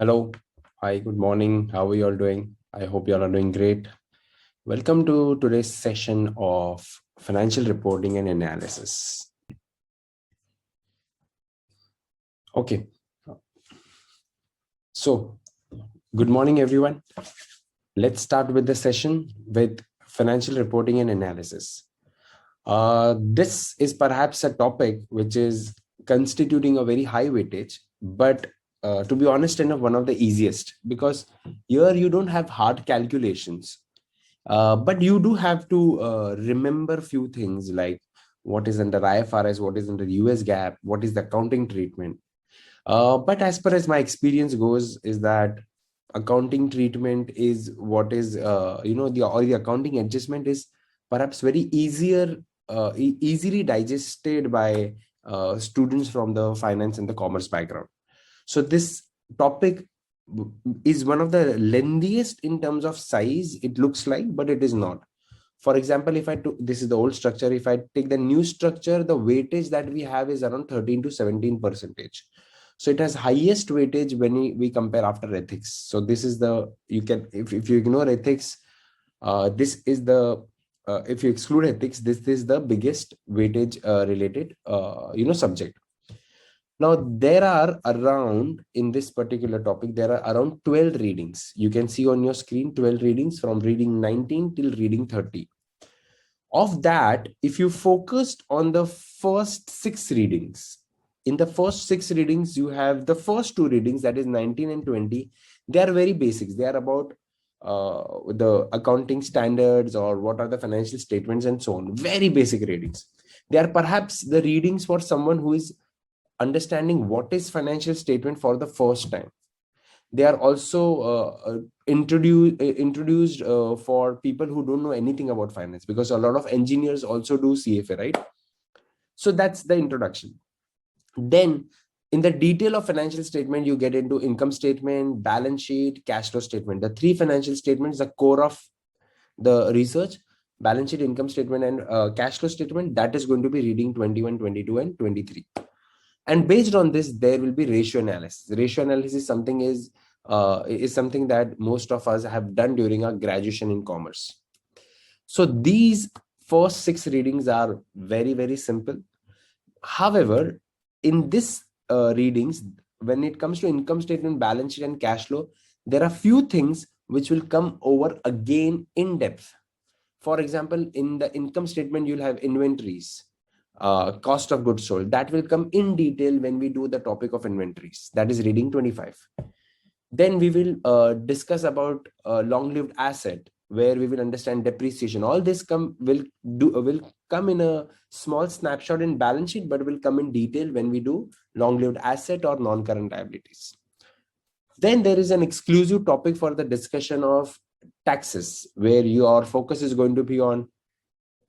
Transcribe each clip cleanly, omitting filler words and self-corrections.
Hello. Hi, good morning. How are you all doing? I hope you all are doing great. Welcome to today's session of financial reporting and analysis. Okay. So, good morning, everyone. Let's start with the session with financial reporting and analysis. This is perhaps a topic which is constituting a very high weightage, but to be honest enough, one of the easiest because here you don't have hard calculations. But you do have to remember few things like what is under IFRS, what is under US GAAP, what is the accounting treatment. But as far as my experience goes, is that accounting treatment is what is the accounting adjustment is perhaps very easily digested by students from the finance and the commerce background. So this topic is one of the lengthiest in terms of size, it looks like, but it is not. For example, if I took, this is the old structure, if I take the new structure, the weightage that we have is around 13 to 17 percentage. So it has highest weightage when we compare after ethics. So this is the, you can, if you ignore ethics, this is the, if you exclude ethics, this is the biggest weightage related subject. Now, there are around, in this particular topic, there are around 12 readings. You can see on your screen 12 readings from reading 19 till reading 30. Of that, if you focused on the first 6 readings, in the first 6 readings, you have the first 2 readings, that is 19 and 20. They are very basics. They are about the accounting standards or what are the financial statements and so on. Very basic readings. They are perhaps the readings for someone who is understanding what is financial statement for the first time. They are also introduced for people who don't know anything about finance, because a lot of engineers also do CFA, right? So that's the introduction. Then in the detail of financial statement, you get into income statement, balance sheet, cash flow statement. The 3 financial statements, the core of the research: balance sheet, income statement, and cash flow statement. That is going to be reading 21, 22, and 23. And based on this, there will be ratio analysis. Ratio analysis is something that most of us have done during our graduation in commerce. So these first 6 readings are very, very simple. However, in this readings, when it comes to income statement, balance sheet, and cash flow, there are few things which will come over again in depth. For example, in the income statement, you'll have inventories, cost of goods sold. That will come in detail when we do the topic of inventories. That is reading 25. Then we will discuss about long-lived asset, where we will understand depreciation. All this will come in a small snapshot in balance sheet, but will come in detail when we do long-lived asset or non-current liabilities. Then there is an exclusive topic for the discussion of taxes, where your focus is going to be on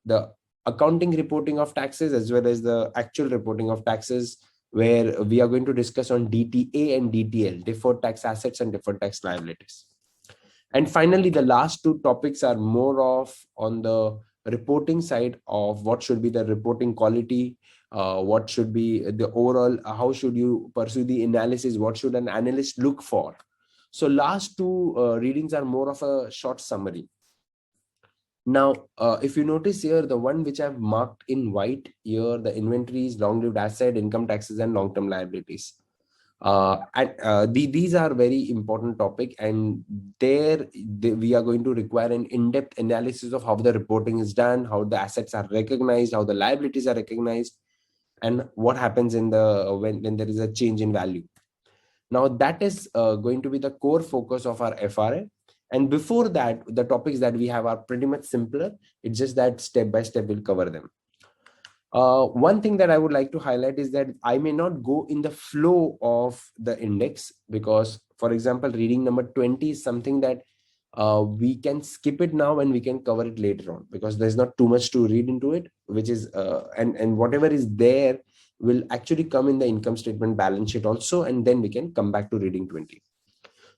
the accounting reporting of taxes as well as the actual reporting of taxes, where we are going to discuss on DTA and DTL, deferred tax assets and deferred tax liabilities. And finally, the last 2 topics are more of on the reporting side of what should be the reporting quality, what should be the overall, how should you pursue the analysis, what should an analyst look for. So last 2 readings are more of a short summary. Now, if you notice here, the one which I've marked in white here, the inventories, long-lived asset, income taxes, and long-term liabilities. These are very important topic, and we are going to require an in-depth analysis of how the reporting is done, how the assets are recognized, how the liabilities are recognized, and what happens in the when there is a change in value. Now that is going to be the core focus of our FRA. And before that, the topics that we have are pretty much simpler. It's just that step by step we'll cover them. One thing that I would like to highlight is that I may not go in the flow of the index, because, for example, reading number 20 is something that we can skip it now and we can cover it later on, because there's not too much to read into it, which is and whatever is there will actually come in the income statement, balance sheet also, and then we can come back to reading 20.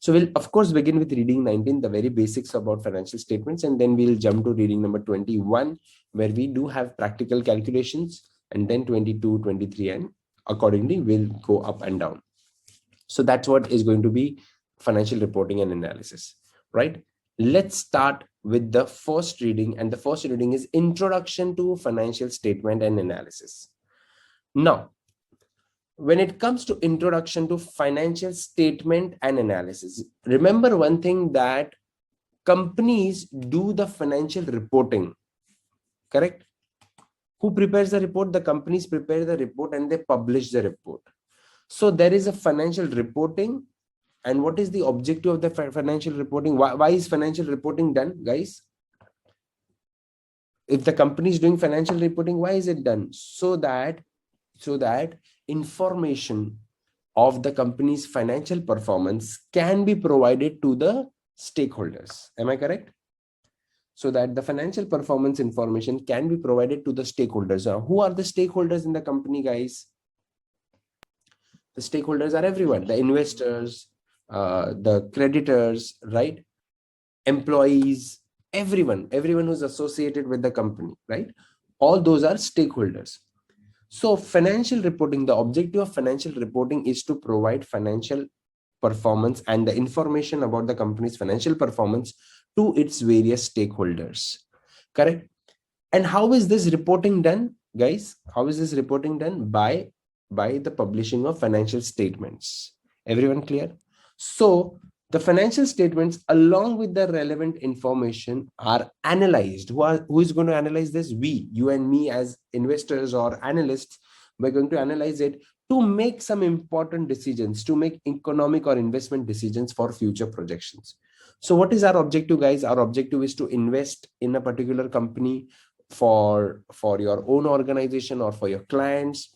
So we'll of course begin with reading 19, the very basics about financial statements, and then we'll jump to reading number 21, where we do have practical calculations, and then 22, 23, and accordingly we'll go up and down. So that's what is going to be financial reporting and analysis, right? Let's start with the first reading, and the first reading is Introduction to Financial Statement and Analysis. Now, when it comes to introduction to financial statement and analysis, remember one thing, that companies do the financial reporting, correct? Who prepares the report? The companies prepare the report and they publish the report. So there is a financial reporting. And what is the objective of the financial reporting? Why is financial reporting done, guys? If the company is doing financial reporting, why is it done? So that information of the company's financial performance can be provided to the stakeholders. Am I correct? So that the financial performance information can be provided to the stakeholders. Now, who are the stakeholders in the company, guys? The stakeholders are everyone, the investors, the creditors, right? Employees, everyone who's associated with the company, right? All those are stakeholders. So financial reporting, the objective of financial reporting is to provide financial performance and the information about the company's financial performance to its various stakeholders, correct? And how is this reporting done, guys? How is this reporting done? By the publishing of financial statements. Everyone clear? So the financial statements along with the relevant information are analyzed. Who is going to analyze this? We, you and me as investors or analysts, we're going to analyze it to make some important decisions, to make economic or investment decisions for future projections. So what is our objective, guys? Our objective is to invest in a particular company for your own organization or for your clients.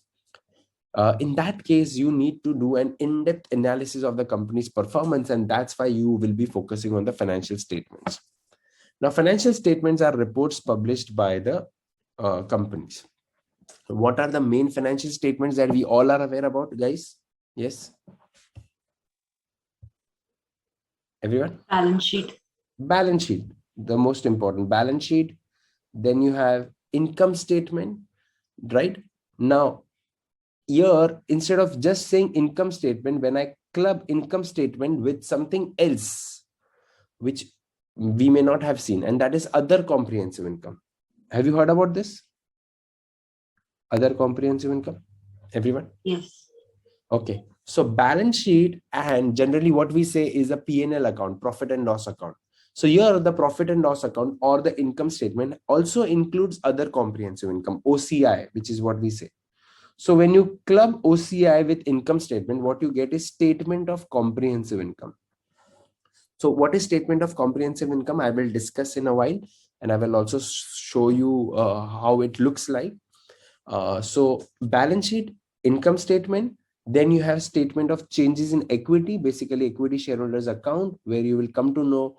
In that case, you need to do an in-depth analysis of the company's performance, and that's why you will be focusing on the financial statements. Now, financial statements are reports published by the companies. What are the main financial statements that we all are aware about, guys? Yes? Everyone? Balance sheet. Balance sheet, the most important. Balance sheet. Then you have income statement, right? Now, here, instead of just saying income statement, when I club income statement with something else, which we may not have seen, and that is other comprehensive income. Have you heard about this? Other comprehensive income? Everyone? Yes. Okay. So balance sheet, and generally what we say is a P&L account, profit and loss account. So here the profit and loss account or the income statement also includes other comprehensive income, OCI, which is what we say. So when you club OCI with income statement, what you get is statement of comprehensive income. So what is statement of comprehensive income? I will discuss in a while, and I will also show you how it looks like. So balance sheet, income statement, then you have statement of changes in equity, basically equity shareholders account, where you will come to know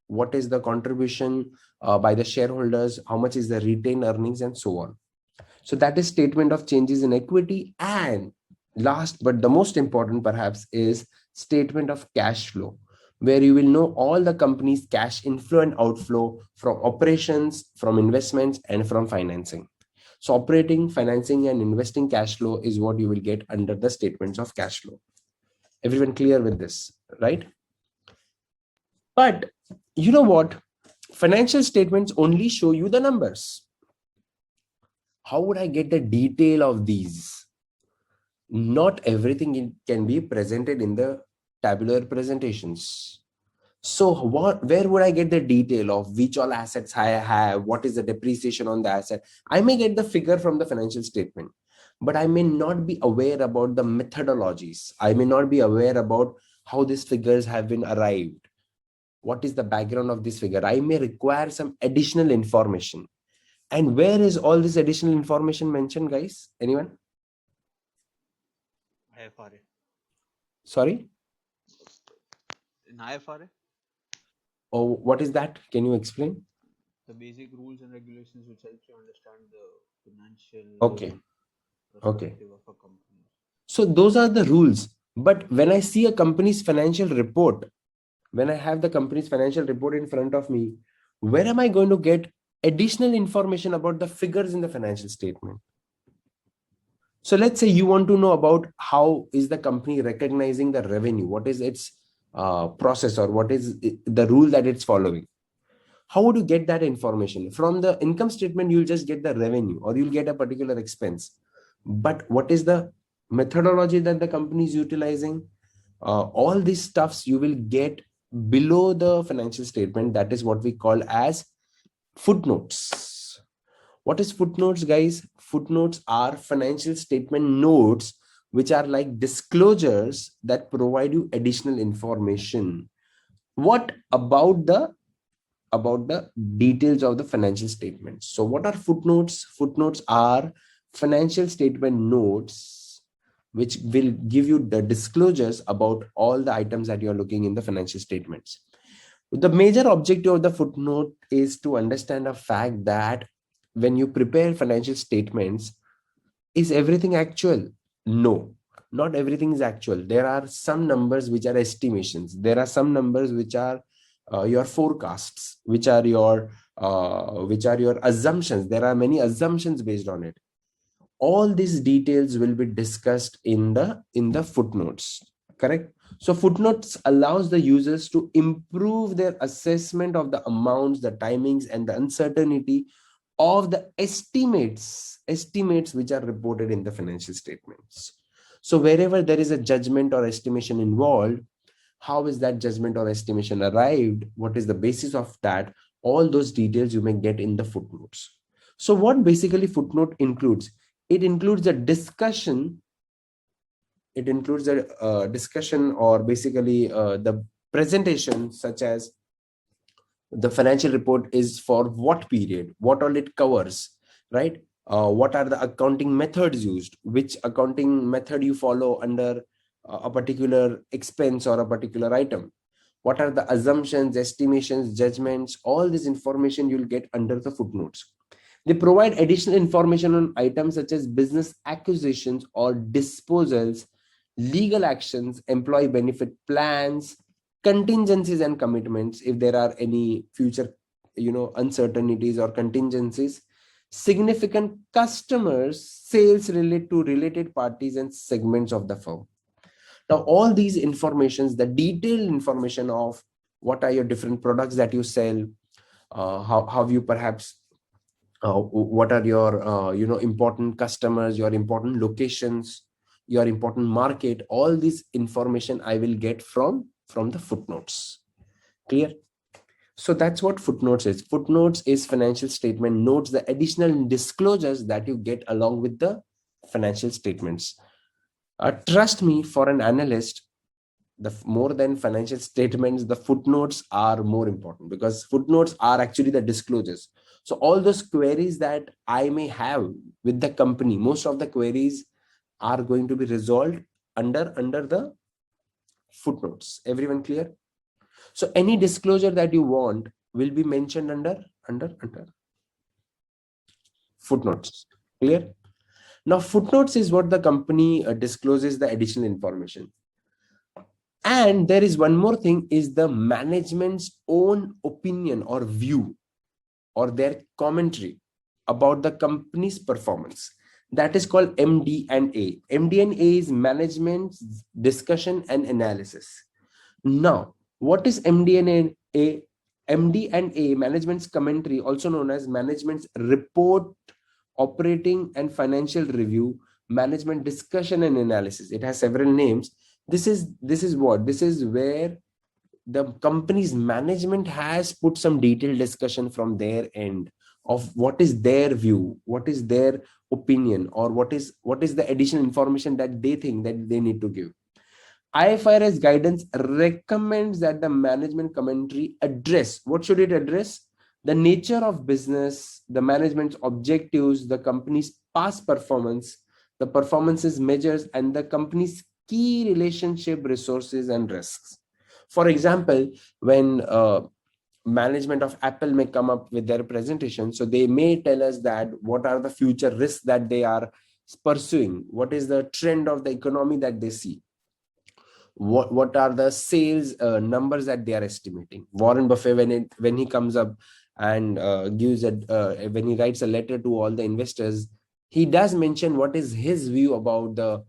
what is the contribution by the shareholders, how much is the retained earnings, and so on. So that is statement of changes in equity. And last but the most important perhaps is statement of cash flow, where you will know all the company's cash inflow and outflow from operations, from investments, and from financing. So operating, financing, and investing cash flow is what you will get under the statements of cash flow. Everyone clear with this, right? But you know what? Financial statements only show you the numbers. How would I get the detail of these? Not everything can be presented in the tabular presentations. So where would I get the detail of which all assets I have? What is the depreciation on the asset? I may get the figure from the financial statement, but I may not be aware about the methodologies. I may not be aware about how these figures have been arrived. What is the background of this figure? I may require some additional information. And where is all this additional information mentioned, guys? Anyone? IFRA. Sorry? In IFRA? Oh, what is that? Can you explain? The basic rules and regulations which help you understand the financial perspective of a company. So those are the rules. But when I see a company's financial report, when I have the company's financial report in front of me, where am I going to get additional information about the figures in the financial statement? So let's say you want to know about how is the company recognizing the revenue, what is its process, or what is the rule that it's following. How would you get that information? From the income statement, you'll just get the revenue or you'll get a particular expense. But what is the methodology that the company is utilizing? All these stuffs you will get below the financial statement. That is what we call as footnotes. What is footnotes, guys? Footnotes are financial statement notes, which are like disclosures that provide you additional information. What about the details of the financial statements? So what are footnotes? Footnotes are financial statement notes which will give you the disclosures about all the items that you're looking in the financial statements. The major objective of the footnote is to understand a fact that when you prepare financial statements, is everything actual? No, not everything is actual. There are some numbers which are estimations. There are some numbers which are your forecasts, which are your assumptions. There are many assumptions based on it. All these details will be discussed in the footnotes. Correct? So footnotes allows the users to improve their assessment of the amounts, the timings, and the uncertainty of the estimates which are reported in the financial statements. So wherever there is a judgment or estimation involved, how is that judgment or estimation arrived? What is the basis of that? All those details you may get in the footnotes. So what basically footnote includes? It includes a discussion. It includes a discussion, or basically the presentation, such as the financial report is for what period, what all it covers, right? What are the accounting methods used, which accounting method you follow under a particular expense or a particular item, what are the assumptions, estimations, judgments. All this information you'll get under the footnotes. They provide additional information on items such as business acquisitions or disposals, legal actions, employee benefit plans, contingencies and commitments, if there are any future uncertainties or contingencies, significant customers, sales related to related parties and segments of the firm. Now all these informations, the detailed information of what are your different products that you sell, how you perhaps what are your important customers, your important locations, your important market, all this information I will get from the footnotes. Clear? So that's what footnotes is. Footnotes is financial statement notes, the additional disclosures that you get along with the financial statements. Trust me, for an analyst, the more than financial statements, the footnotes are more important, because footnotes are actually the disclosures. So all those queries that I may have with the company, most of the queries are going to be resolved under the footnotes. Everyone clear? So any disclosure that you want will be mentioned under footnotes. Clear? Now footnotes is what the company discloses the additional information. And there is one more thing, is the management's own opinion or view or their commentary about the company's performance. That is called MD&A. MD&A is management's discussion and analysis. Now, what is MD&A? MD&A, management's commentary, also known as management's report, operating and financial review, management discussion and analysis. It has several names. This is where the company's management has put some detailed discussion from their end of what is their view, what is their opinion, or what is the additional information that they think that they need to give. IFRS guidance recommends that the management commentary address, what should it address? The nature of business, the management's objectives, the company's past performance, the performances measures, and the company's key relationship, resources, and risks. For example, when management of Apple may come up with their presentation, so they may tell us that what are the future risks that they are pursuing, what is the trend of the economy that they see, what are the sales numbers that they are estimating. Warren Buffett, when he comes up and when he writes a letter to all the investors, he does mention what is his view about the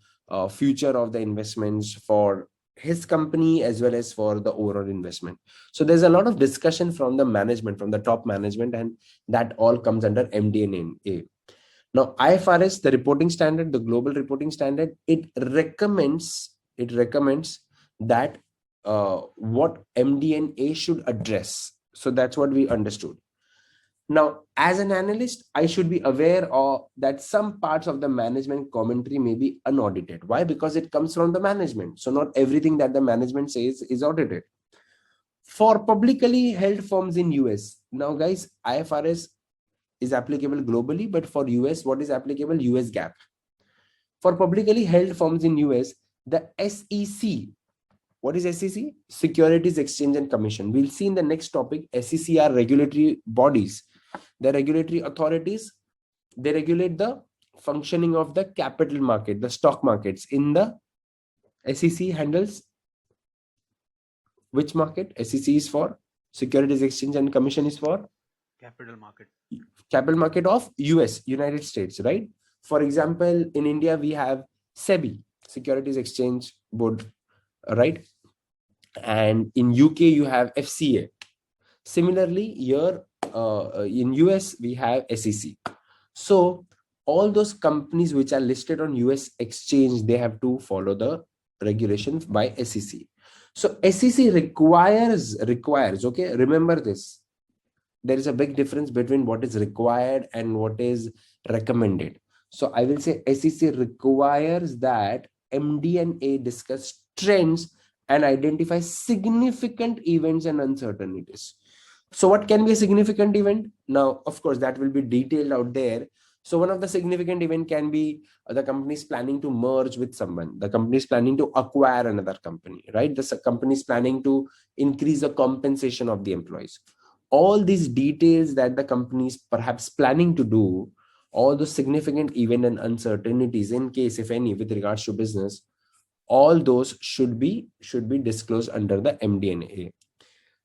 future of the investments for his company as well as for the overall investment. So there's a lot of discussion from the management, from the top management, and that all comes under MD&A. Now, IFRS, the reporting standard, the global reporting standard, it recommends that what MD&A should address. So that's what we understood. Now, as an analyst, I should be aware of that some parts of the management commentary may be unaudited. Why? Because it comes from the management. So not everything that the management says is audited. For publicly held firms in US, now guys, IFRS is applicable globally, but for US, what is applicable? US GAAP. For publicly held firms in US, the SEC, what is SEC? Securities Exchange and Commission. We'll see in the next topic. SEC are regulatory bodies. The regulatory authorities, they regulate the functioning of the capital market, the stock markets. In the SEC handles which market? SEC is for Securities Exchange and Commission is for Capital market. Capital market of US, United States, right? For example, in India, we have SEBI, Securities Exchange Board, right? And in UK, you have FCA. Similarly, here in US, we have SEC. So all those companies which are listed on US exchange, they have to follow the regulations by SEC. So SEC requires, okay, remember this. There is a big difference between what is required and what is recommended. So I will say SEC requires that MD&A discuss trends and identify significant events and uncertainties. So what can be a significant event? Now, of course, that will be detailed out there. So one of the significant event can be the company is planning to merge with someone. The company is planning to acquire another company, right? The company is planning to increase the compensation of the employees. All these details that the company is perhaps planning to do, all the significant event and uncertainties in case, if any, with regards to business, all those should be disclosed under the MD&A.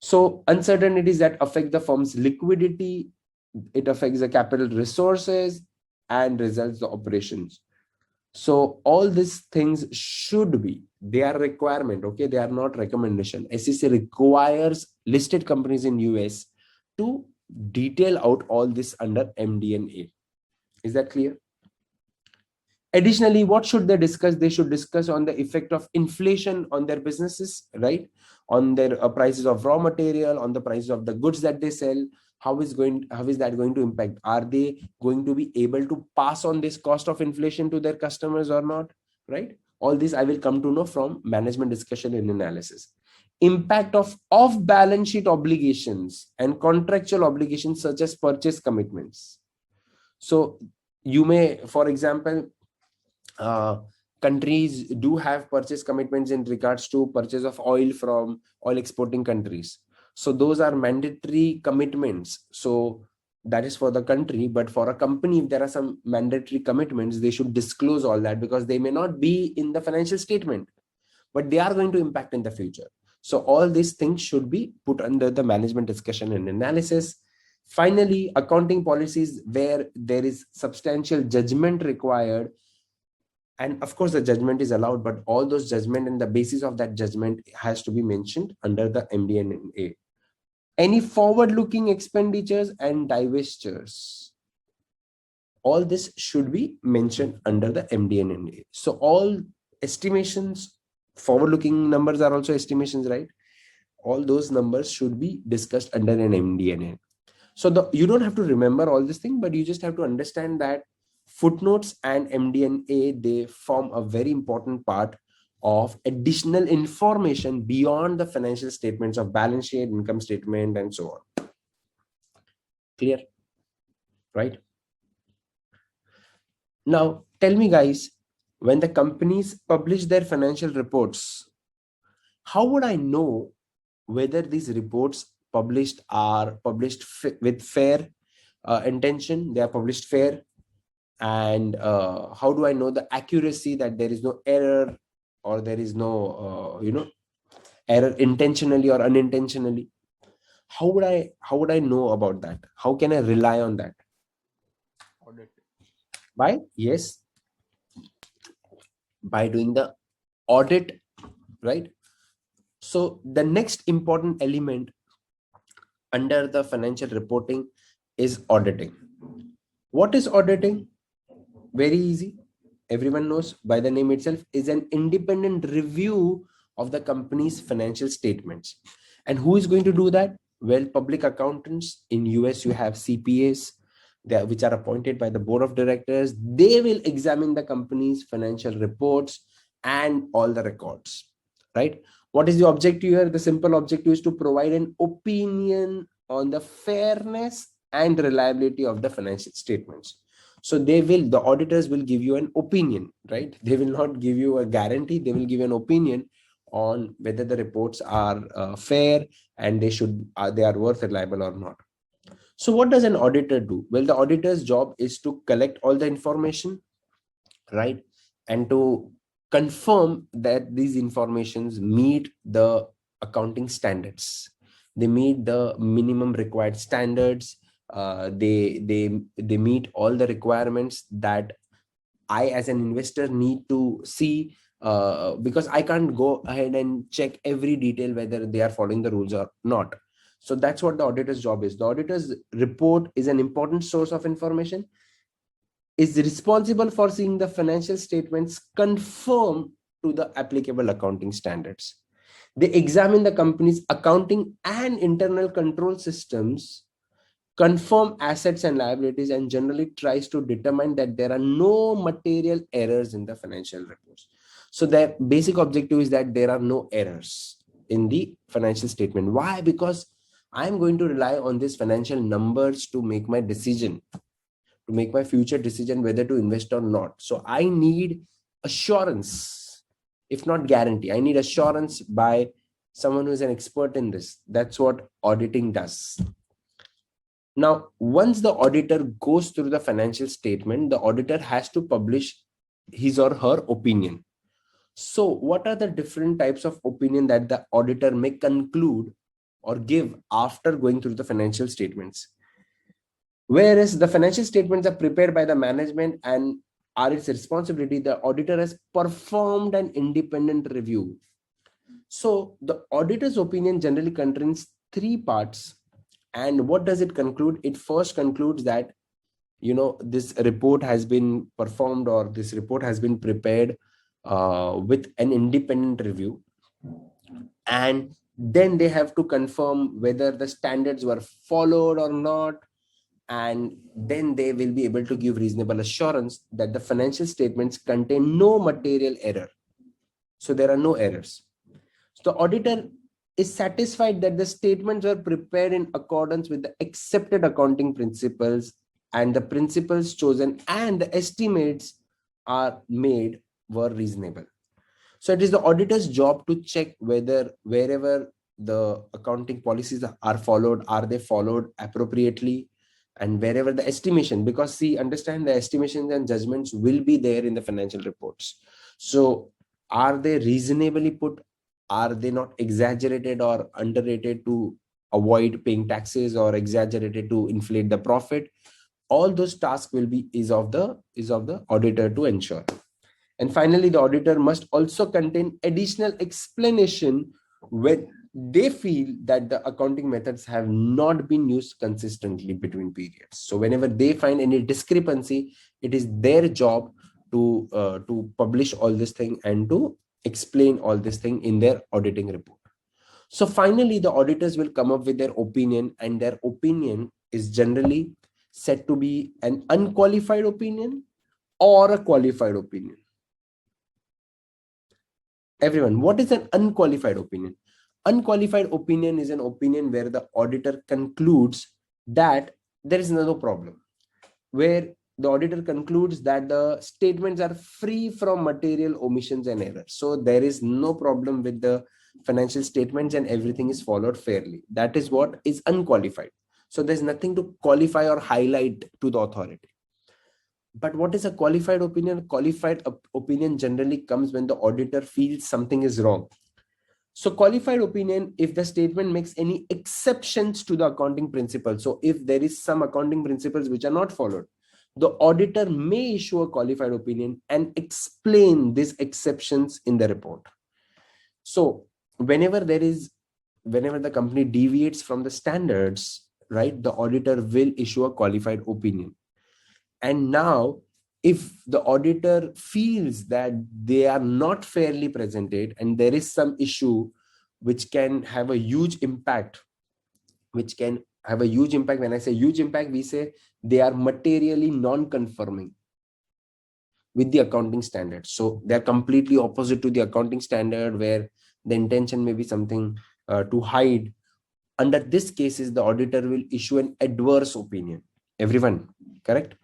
So uncertainties that affect the firm's liquidity, it affects the capital resources and results the operations. So all these things should be, they are requirement, okay? They are not recommendation. SEC requires listed companies in US to detail out all this under MD&A. Is that clear? Additionally, what should they discuss? They should discuss on the effect of inflation on their businesses, right? On their prices of raw material, on the prices of the goods that they sell. How is that going to impact? Are they going to be able to pass on this cost of inflation to their customers or not, right? All this I will come to know from management discussion and analysis. Impact of off-balance sheet obligations and contractual obligations such as purchase commitments. So you may, for example, countries do have purchase commitments in regards to purchase of oil from oil exporting countries. So those are mandatory commitments. So that is for the country, but for a company, if there are some mandatory commitments, they should disclose all that because they may not be in the financial statement, but they are going to impact in the future. So all these things should be put under the management discussion and analysis. Finally, accounting policies where there is substantial judgment required. And of course, the judgment is allowed, but all those judgment and the basis of that judgment has to be mentioned under the MD&A. Any forward-looking expenditures and divestitures, all this should be mentioned under the MD&A. So all estimations, forward-looking numbers are also estimations, right? All those numbers should be discussed under an MD&A. So you don't have to remember all this thing, but you just have to understand that footnotes and MD&A, they form a very important part of additional information beyond the financial statements of balance sheet, income statement, and so on. Clear? Right? Now, tell me guys, when the companies publish their financial reports, how would I know whether these reports published are published with fair intention, they are published fair, and how do I know the accuracy, that there is no error or there is no error intentionally or unintentionally? How would I know about that? How can I rely on that? Audit. By doing the audit, right? So the next important element under the financial reporting is auditing. What is auditing? Very easy. Everyone knows by the name itself, is an independent review of the company's financial statements. And who is going to do that? Well, public accountants. In US, you have CPAs, which are appointed by the board of directors. They will examine the company's financial reports and all the records, right? What is the objective here? The simple objective is to provide an opinion on the fairness and reliability of the financial statements. So the auditors will give you an opinion, right? They will not give you a guarantee. They will give you an opinion on whether the reports are fair and they are worth reliable or not. So what does an auditor do? Well, the auditor's job is to collect all the information, right? And to confirm that these informations meet the accounting standards. They meet the minimum required standards. They meet all the requirements that I as an investor need to see, because I can't go ahead and check every detail whether they are following the rules or not. So that's what the auditor's job is. The auditor's report is an important source of information, is responsible for seeing the financial statements conform to the applicable accounting standards. They examine the company's accounting and internal control systems, confirm assets and liabilities, and generally tries to determine that there are no material errors in the financial reports. So the basic objective is that there are no errors in the financial statement. Why? Because I'm going to rely on these financial numbers to make my decision, to make my future decision whether to invest or not. So I need assurance, if not guarantee. I need assurance by someone who is an expert in this. That's what auditing does. Now, once the auditor goes through the financial statement, the auditor has to publish his or her opinion. So what are the different types of opinion that the auditor may conclude or give after going through the financial statements? Whereas the financial statements are prepared by the management and are its responsibility, the auditor has performed an independent review. So the auditor's opinion generally contains three parts. And what does it conclude? It first concludes that, this report has been performed, or this report has been prepared with an independent review. And then they have to confirm whether the standards were followed or not. And then they will be able to give reasonable assurance that the financial statements contain no material error. So there are no errors. So the auditor is satisfied that the statements were prepared in accordance with the accepted accounting principles, and the principles chosen and the estimates are made were reasonable. So it is the auditor's job to check whether wherever the accounting policies are followed, are they followed appropriately, and wherever the estimation, because see, understand, the estimations and judgments will be there in the financial reports. So are they reasonably put? Are they not exaggerated or underrated to avoid paying taxes, or exaggerated to inflate the profit? All those tasks will be is of the auditor to ensure. And finally, the auditor must also contain additional explanation when they feel that the accounting methods have not been used consistently between periods. So whenever they find any discrepancy, it is their job to publish all this thing and to explain all this thing in their auditing report. So finally, the auditors will come up with their opinion, and their opinion is generally said to be an unqualified opinion or a qualified opinion. Everyone, what is an unqualified opinion? Unqualified opinion is an opinion where the auditor concludes that there is no problem, where the auditor concludes that the statements are free from material omissions and errors. So there is no problem with the financial statements and everything is followed fairly. That is what is unqualified. So there's nothing to qualify or highlight to the authority. But what is a qualified opinion? Qualified opinion generally comes when the auditor feels something is wrong. So qualified opinion, if the statement makes any exceptions to the accounting principles. So if there is some accounting principles which are not followed, the auditor may issue a qualified opinion and explain these exceptions in the report. So whenever the company deviates from the standards, right, the auditor will issue a qualified opinion. And now, if the auditor feels that they are not fairly presented and there is some issue which can have a huge impact, when I say huge impact, we say they are materially non-conforming with the accounting standard. So they're completely opposite to the accounting standard, where the intention may be something to hide. Under this cases, the auditor will issue an adverse opinion. Everyone, correct?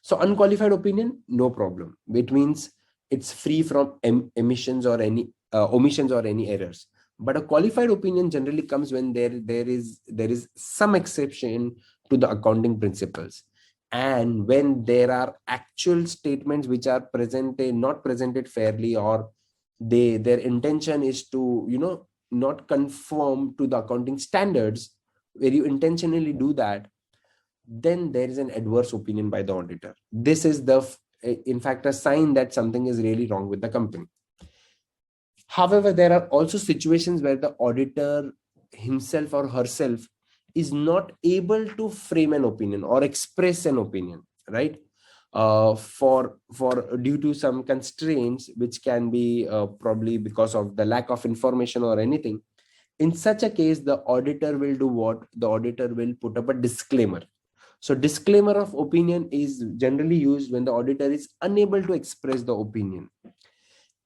So unqualified opinion, no problem. It means it's free from omissions or any errors. But a qualified opinion generally comes when there is some exception to the accounting principles, and when there are actual statements which are not presented fairly, or their intention is to not conform to the accounting standards, where you intentionally do that, then there is an adverse opinion by the auditor. This is in fact, a sign that something is really wrong with the company. However, there are also situations where the auditor himself or herself is not able to frame an opinion or express an opinion, right? For due to some constraints, which can be probably because of the lack of information or anything. In such a case, the auditor will do what? The auditor will put up a disclaimer. So disclaimer of opinion is generally used when the auditor is unable to express the opinion.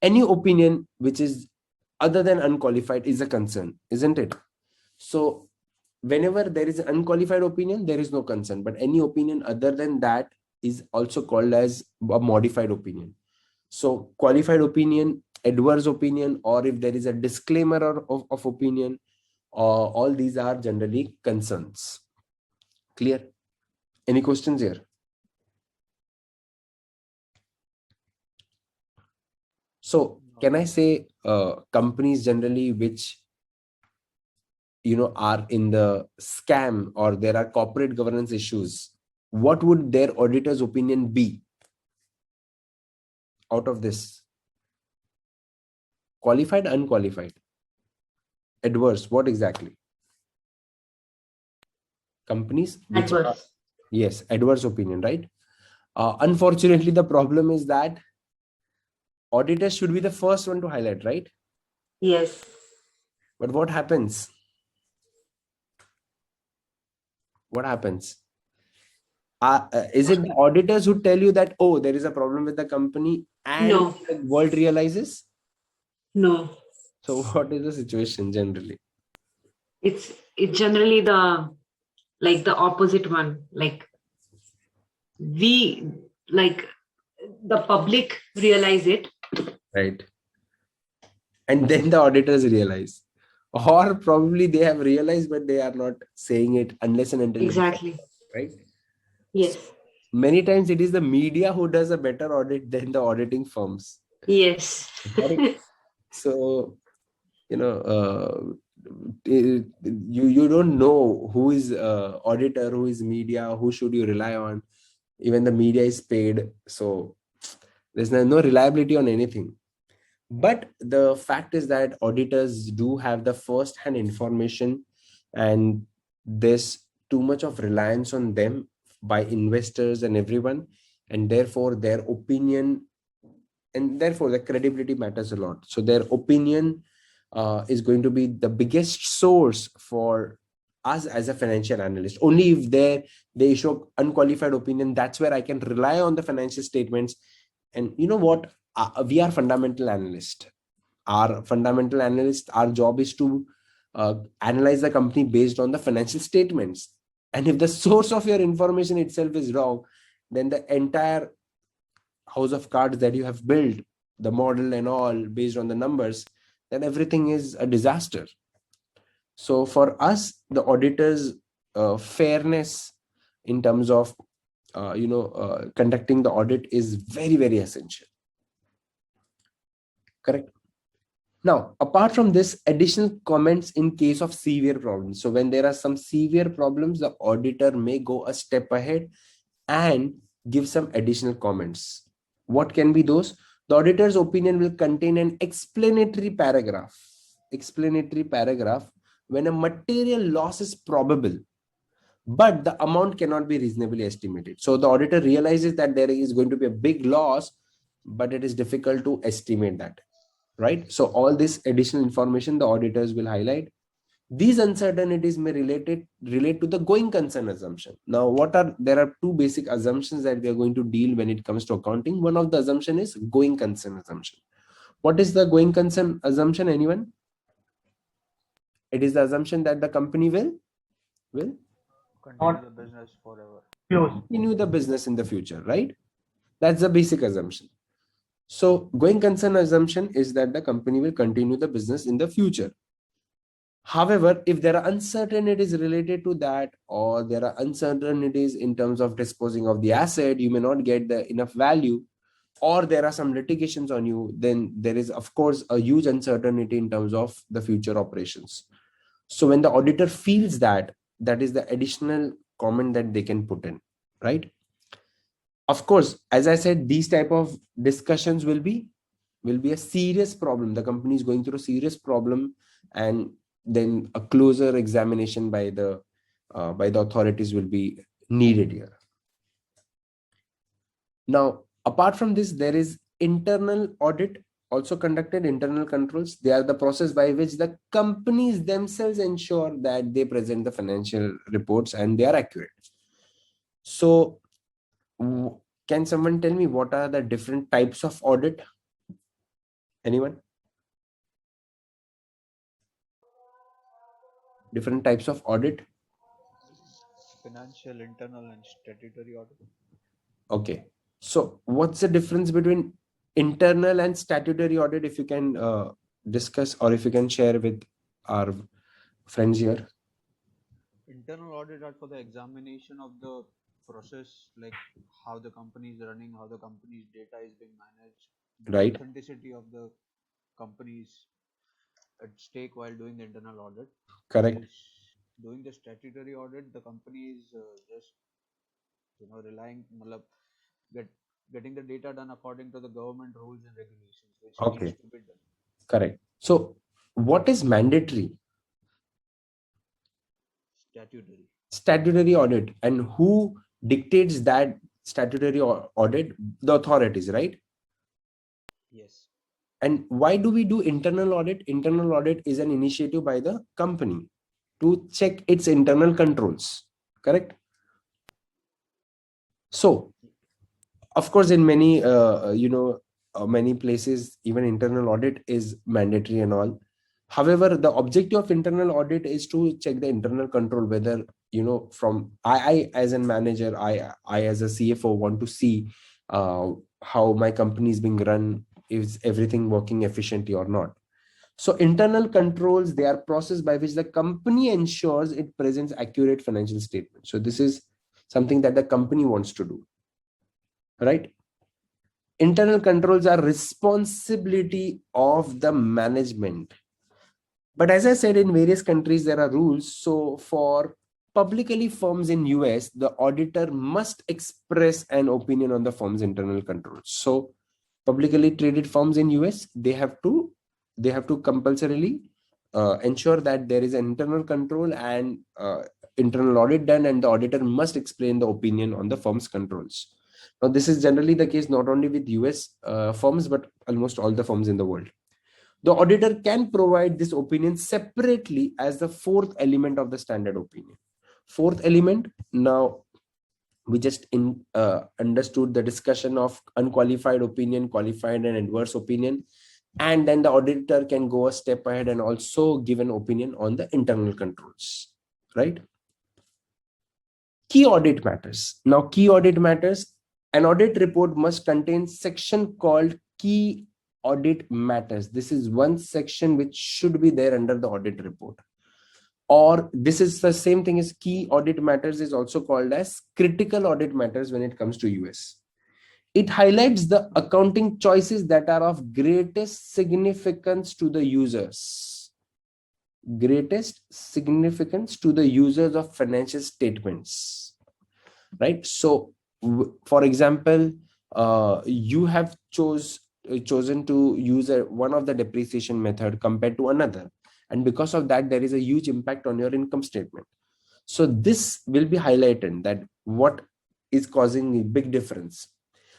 Any opinion which is other than unqualified is a concern, isn't it? So whenever there is an unqualified opinion, there is no concern. But any opinion other than that is also called as a modified opinion. So qualified opinion, adverse opinion, or if there is a disclaimer of opinion, all these are generally concerns. Clear? Any questions here? So can I say companies generally which are in the scam, or there are corporate governance issues, what would their auditor's opinion be out of this? Qualified, unqualified, adverse, what exactly? Companies which are, Adverse. yes, adverse opinion, right? Unfortunately, the problem is that auditors should be the first one to highlight, right? Yes. But what happens? Is it the auditors who tell you that, oh, there is a problem with the company, and No. the world realizes? No. So what is the situation generally? It's generally the opposite one. Like the public realize it. Right. And then the auditors realize, or probably they have realized, but they are not saying it unless and until Exactly. right? Yes. Many times it is the media who does a better audit than the auditing firms. Yes. So, you don't know who is auditor, who is media, who should you rely on. Even the media is paid, so there's no reliability on anything. But the fact is that auditors do have the first hand information, and there's too much of reliance on them by investors and everyone, and therefore their opinion, and therefore the credibility matters a lot. So their opinion is going to be the biggest source for us as a financial analyst. Only if they issue unqualified opinion, that's where I can rely on the financial statements. And you know what? We are fundamental analysts. Our job is to analyze the company based on the financial statements. And if the source of your information itself is wrong, then the entire house of cards that you have built, the model and all based on the numbers, then everything is a disaster. So for us, the auditors fairness in terms of conducting the audit is very, very essential. Correct. Now, apart from this, additional comments in case of severe problems. So when there are some severe problems, the auditor may go a step ahead and give some additional comments. What can be those? The auditor's opinion will contain an explanatory paragraph explanatory paragraph when a material loss is probable, but the amount cannot be reasonably estimated. So the auditor realizes that there is going to be a big loss, but it is difficult to estimate that, right? So all this additional information the auditors will highlight. These uncertainties may relate to the going concern assumption. Now, there are two basic assumptions that we are going to deal when it comes to accounting. One of the assumption is going concern assumption. What is the going concern assumption, anyone? It is the assumption that the company will Continue the business forever. continue the business in the future, right? That's the basic assumption. So going concern assumption is that the company will continue the business in the future. However, if there are uncertainties related to that, or there are uncertainties in terms of disposing of the asset, you may not get the enough value, or there are some litigations on you, then there is of course a huge uncertainty in terms of the future operations. So when the auditor feels that, that is the additional comment that they can put in, right? Of course, as I said, these type of discussions will be a serious problem. The company is going through a serious problem, and then a closer examination by the authorities will be needed here. Now, apart from this, there is internal audit also conducted, internal controls. They are the process by which the companies themselves ensure that they present the financial reports and they are accurate. So can someone tell me what are the different types of audit? Anyone? Different types of audit? Financial, internal, and statutory audit. Okay. So what's the difference between internal and statutory audit, if you can discuss, or if you can share with our friends here? Internal audit are for the examination of the process, like how the company is running, how the company's data is being managed, the Right. authenticity of the company's at stake while doing the internal audit. Correct. While doing the statutory audit, the company is just relying, getting the data done according to the government rules and regulations, which Okay. needs to be done. Correct. So what is mandatory? Statutory. Statutory audit. And who dictates that statutory audit? The authorities, right? Yes. And why do we do internal audit? Internal audit is an initiative by the company to check its internal controls. Correct? So, of course, in many many places, even internal audit is mandatory and all. However, the objective of internal audit is to check the internal control, whether from I as a manager, I as a CFO want to see how my company is being run, is everything working efficiently or not. So internal controls, they are process by which the company ensures it presents accurate financial statements. So this is something that the company wants to do, right? Internal controls are responsibility of the management. But as I said, in various countries, there are rules. So for publicly firms in US, the auditor must express an opinion on the firm's internal controls. So publicly traded firms in US, they have to compulsorily ensure that there is an internal control and internal audit done, and the auditor must explain the opinion on the firm's controls. Now, this is generally the case not only with US firms, but almost all the firms in the world. The auditor can provide this opinion separately as the fourth element of the standard opinion. Fourth element, now we just understood the discussion of unqualified opinion, qualified and adverse opinion. And then the auditor can go a step ahead and also give an opinion on the internal controls, right? Key audit matters. Now, key audit matters. An audit report must contain section called key audit matters. This is one section which should be there under the audit report. Or this is the same thing as key audit matters is also called as critical audit matters when it comes to US. It highlights the accounting choices that are of greatest significance to the users. Greatest significance to the users of financial statements, right? So, for example, you have chosen to use one of the depreciation method compared to another. And because of that, there is a huge impact on your income statement. So this will be highlighted, that what is causing a big difference.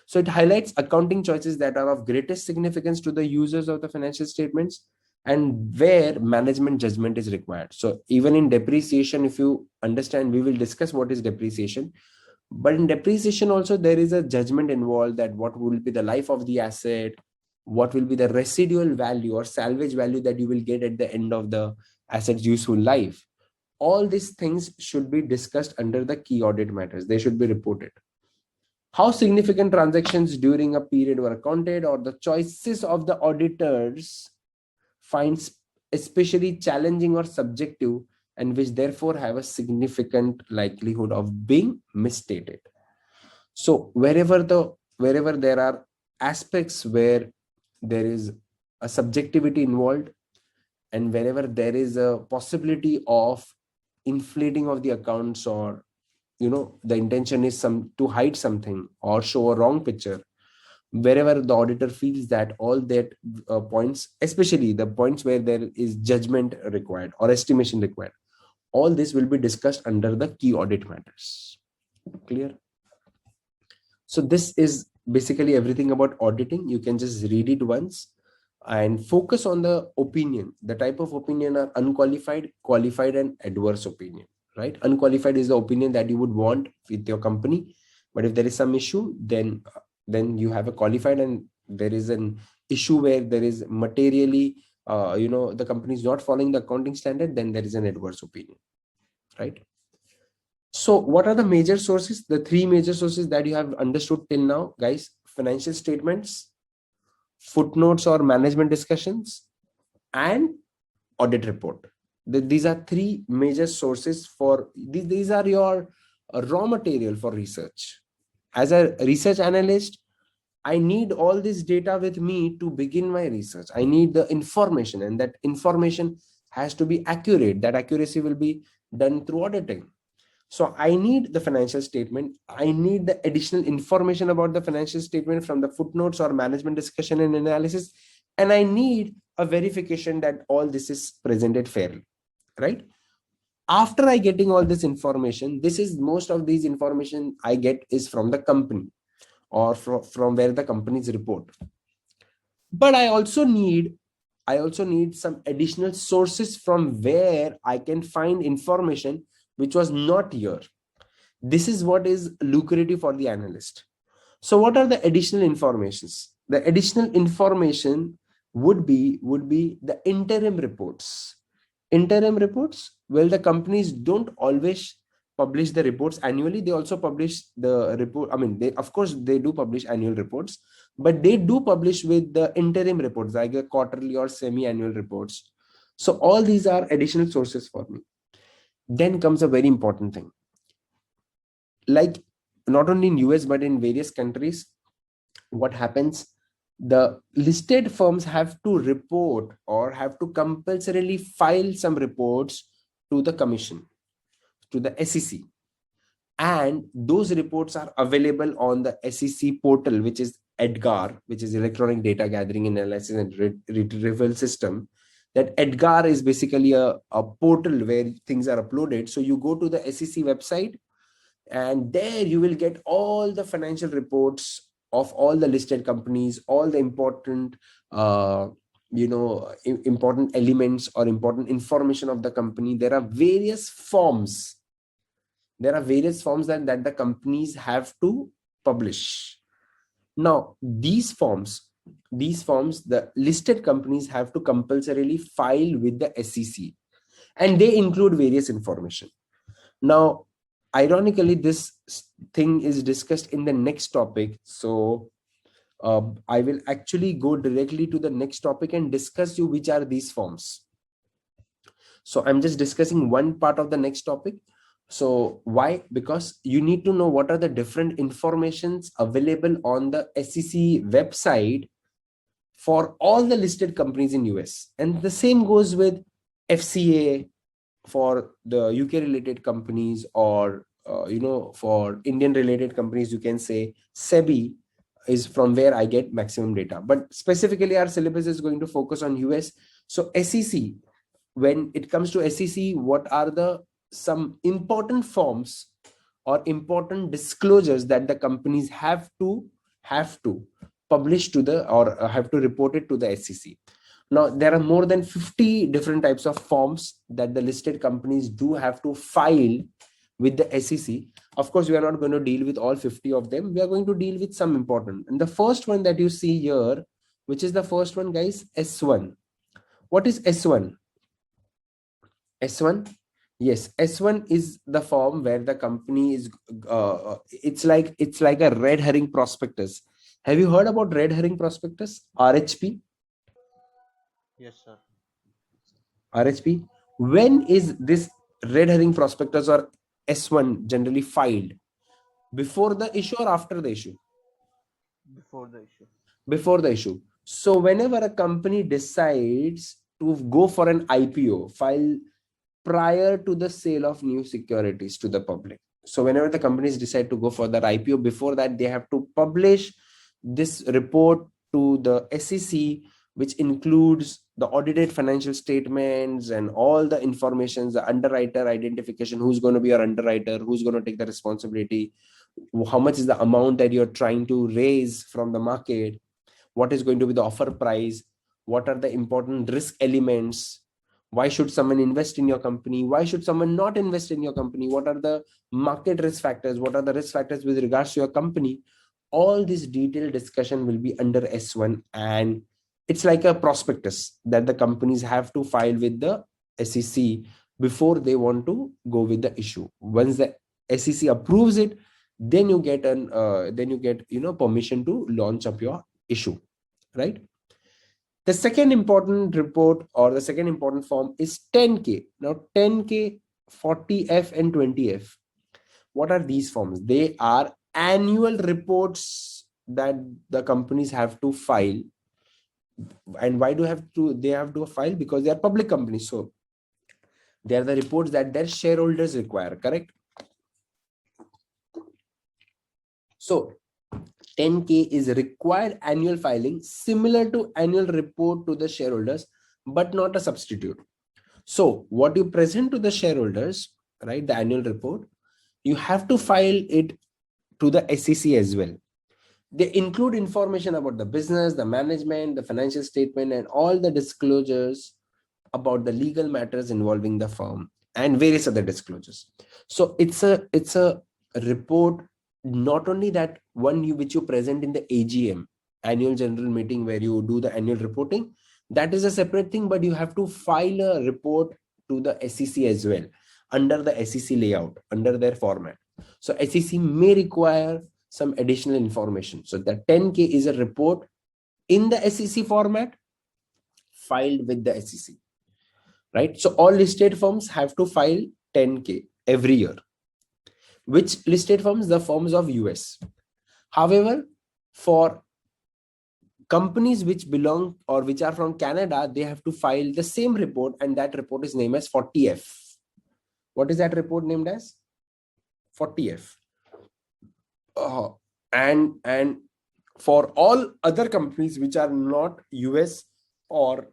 So it highlights accounting choices that are of greatest significance to the users of the financial statements and where management judgment is required. So even in depreciation, if you understand, we will discuss what is depreciation. But in depreciation also, there is a judgment involved, that what will be the life of the asset, what will be the residual value or salvage value that you will get at the end of the asset's useful life. All these things should be discussed under the key audit matters. They should be reported. How significant transactions during a period were accounted, or the choices of the auditors finds especially challenging or subjective, and which therefore have a significant likelihood of being misstated. So wherever there are aspects where there is a subjectivity involved, and wherever there is a possibility of inflating of the accounts, or the intention is to hide something or show a wrong picture, wherever the auditor feels that all that points, especially the points where there is judgment required or estimation required, all this will be discussed under the key audit matters. Clear? So this is basically everything about auditing. You can just read it once and focus on the opinion. The type of opinion are unqualified, qualified, and adverse opinion, right? Unqualified is the opinion that you would want with your company, but if there is some issue, then you have a qualified, and there is an issue where there is materially the company is not following the accounting standard, then there is an adverse opinion, right? So what are the major sources? The three major sources that you have understood till now, guys: financial statements, footnotes or management discussions, and audit report. These are three major sources for these are your raw material for research. As a research analyst, I need all this data with me to begin my research. I need the information, and that information has to be accurate. That accuracy will be done through auditing. So I need the financial statement. I need the additional information about the financial statement from the footnotes or management discussion and analysis. And I need a verification that all this is presented fairly, right? After I getting all this information, most of these information I get is from the company, or from where the companies report. But I also need some additional sources from where I can find information which was not here. This is what is lucrative for the analyst. So what are the additional informations? The additional information would be the interim reports. Interim reports, well, the companies don't always publish the reports annually. They also publish the report. I mean, of course they do publish annual reports, but they do publish with the interim reports, like the quarterly or semi-annual reports. So all these are additional sources for me. Then comes a very important thing. Like, not only in US, but in various countries, what happens? The listed firms have to report or have to compulsorily file some reports to the commission, to the SEC. And those reports are available on the SEC portal, which is EDGAR, which is Electronic Data Gathering, Analysis and Retrieval System. That EDGAR is basically a portal where things are uploaded. So you go to the SEC website, and there you will get all the financial reports of all the listed companies, all the important important elements or important information of the company. There are various forms that the companies have to publish. Now these forms, the listed companies have to compulsorily file with the SEC, and they include various information. Now ironically, this thing is discussed in the next topic. So I will actually go directly to the next topic and discuss you which are these forms. So I'm just discussing one part of the next topic. So why? Because you need to know what are the different informations available on the SEC website for all the listed companies in US. And the same goes with FCA for the UK related companies, or for Indian related companies, you can say SEBI is from where I get maximum data. But specifically our syllabus is going to focus on US. So SEC, when it comes to SEC, what are the some important forms or important disclosures that the companies have to publish to the or have to report it to the SEC. Now, there are more than 50 different types of forms that the listed companies do have to file with the SEC. Of course, we are not going to deal with all 50 of them. We are going to deal with some important. And the first one that you see here, which is the first one, guys, S1. What is S1? S1? Yes, S1 is the form where the company is, it's like a red herring prospectus. Have you heard about red herring prospectus? RHP? Yes, sir. RHP. When is this red herring prospectus or S1 generally filed? Before the issue or after the issue? Before the issue. Before the issue. So whenever a company decides to go for an IPO, file prior to the sale of new securities to the public. So whenever the companies decide to go for their IPO, before that, they have to publish this report to the SEC, which includes the audited financial statements and all the information, the underwriter identification, who's going to be your underwriter, who's going to take the responsibility, how much is the amount that you're trying to raise from the market, what is going to be the offer price, what are the important risk elements, why should someone invest in your company, why should someone not invest in your company, what are the market risk factors, what are the risk factors with regards to your company. All this detailed discussion will be under S1, and it's like a prospectus that the companies have to file with the SEC before they want to go with the issue. Once the SEC approves it, then you get permission to launch up your issue, right? The second important report or the second important form is 10K. Now 10K, 40F and 20F. What are these forms? They are annual reports that the companies have to file. And why they have to file? Because they are public companies. So they are the reports that their shareholders require, correct? So 10K is required annual filing, similar to annual report to the shareholders, but not a substitute. So what you present to the shareholders, right, the annual report, you have to file it to the SEC as well. They include information about the business, the management, the financial statement, and all the disclosures about the legal matters involving the firm and various other disclosures. So it's a report, not only that one which you present in the AGM, annual general meeting, where you do the annual reporting, that is a separate thing, but you have to file a report to the SEC as well under the SEC layout, under their format. So SEC may require some additional information. So the 10K is a report in the SEC format filed with the SEC, right? So all listed firms have to file 10K every year. Which listed firms? The firms of US. However, for companies which belong or which are from Canada, they have to file the same report, and that report is named as 40F. What is that report named as? 40F. And for all other companies which are not US or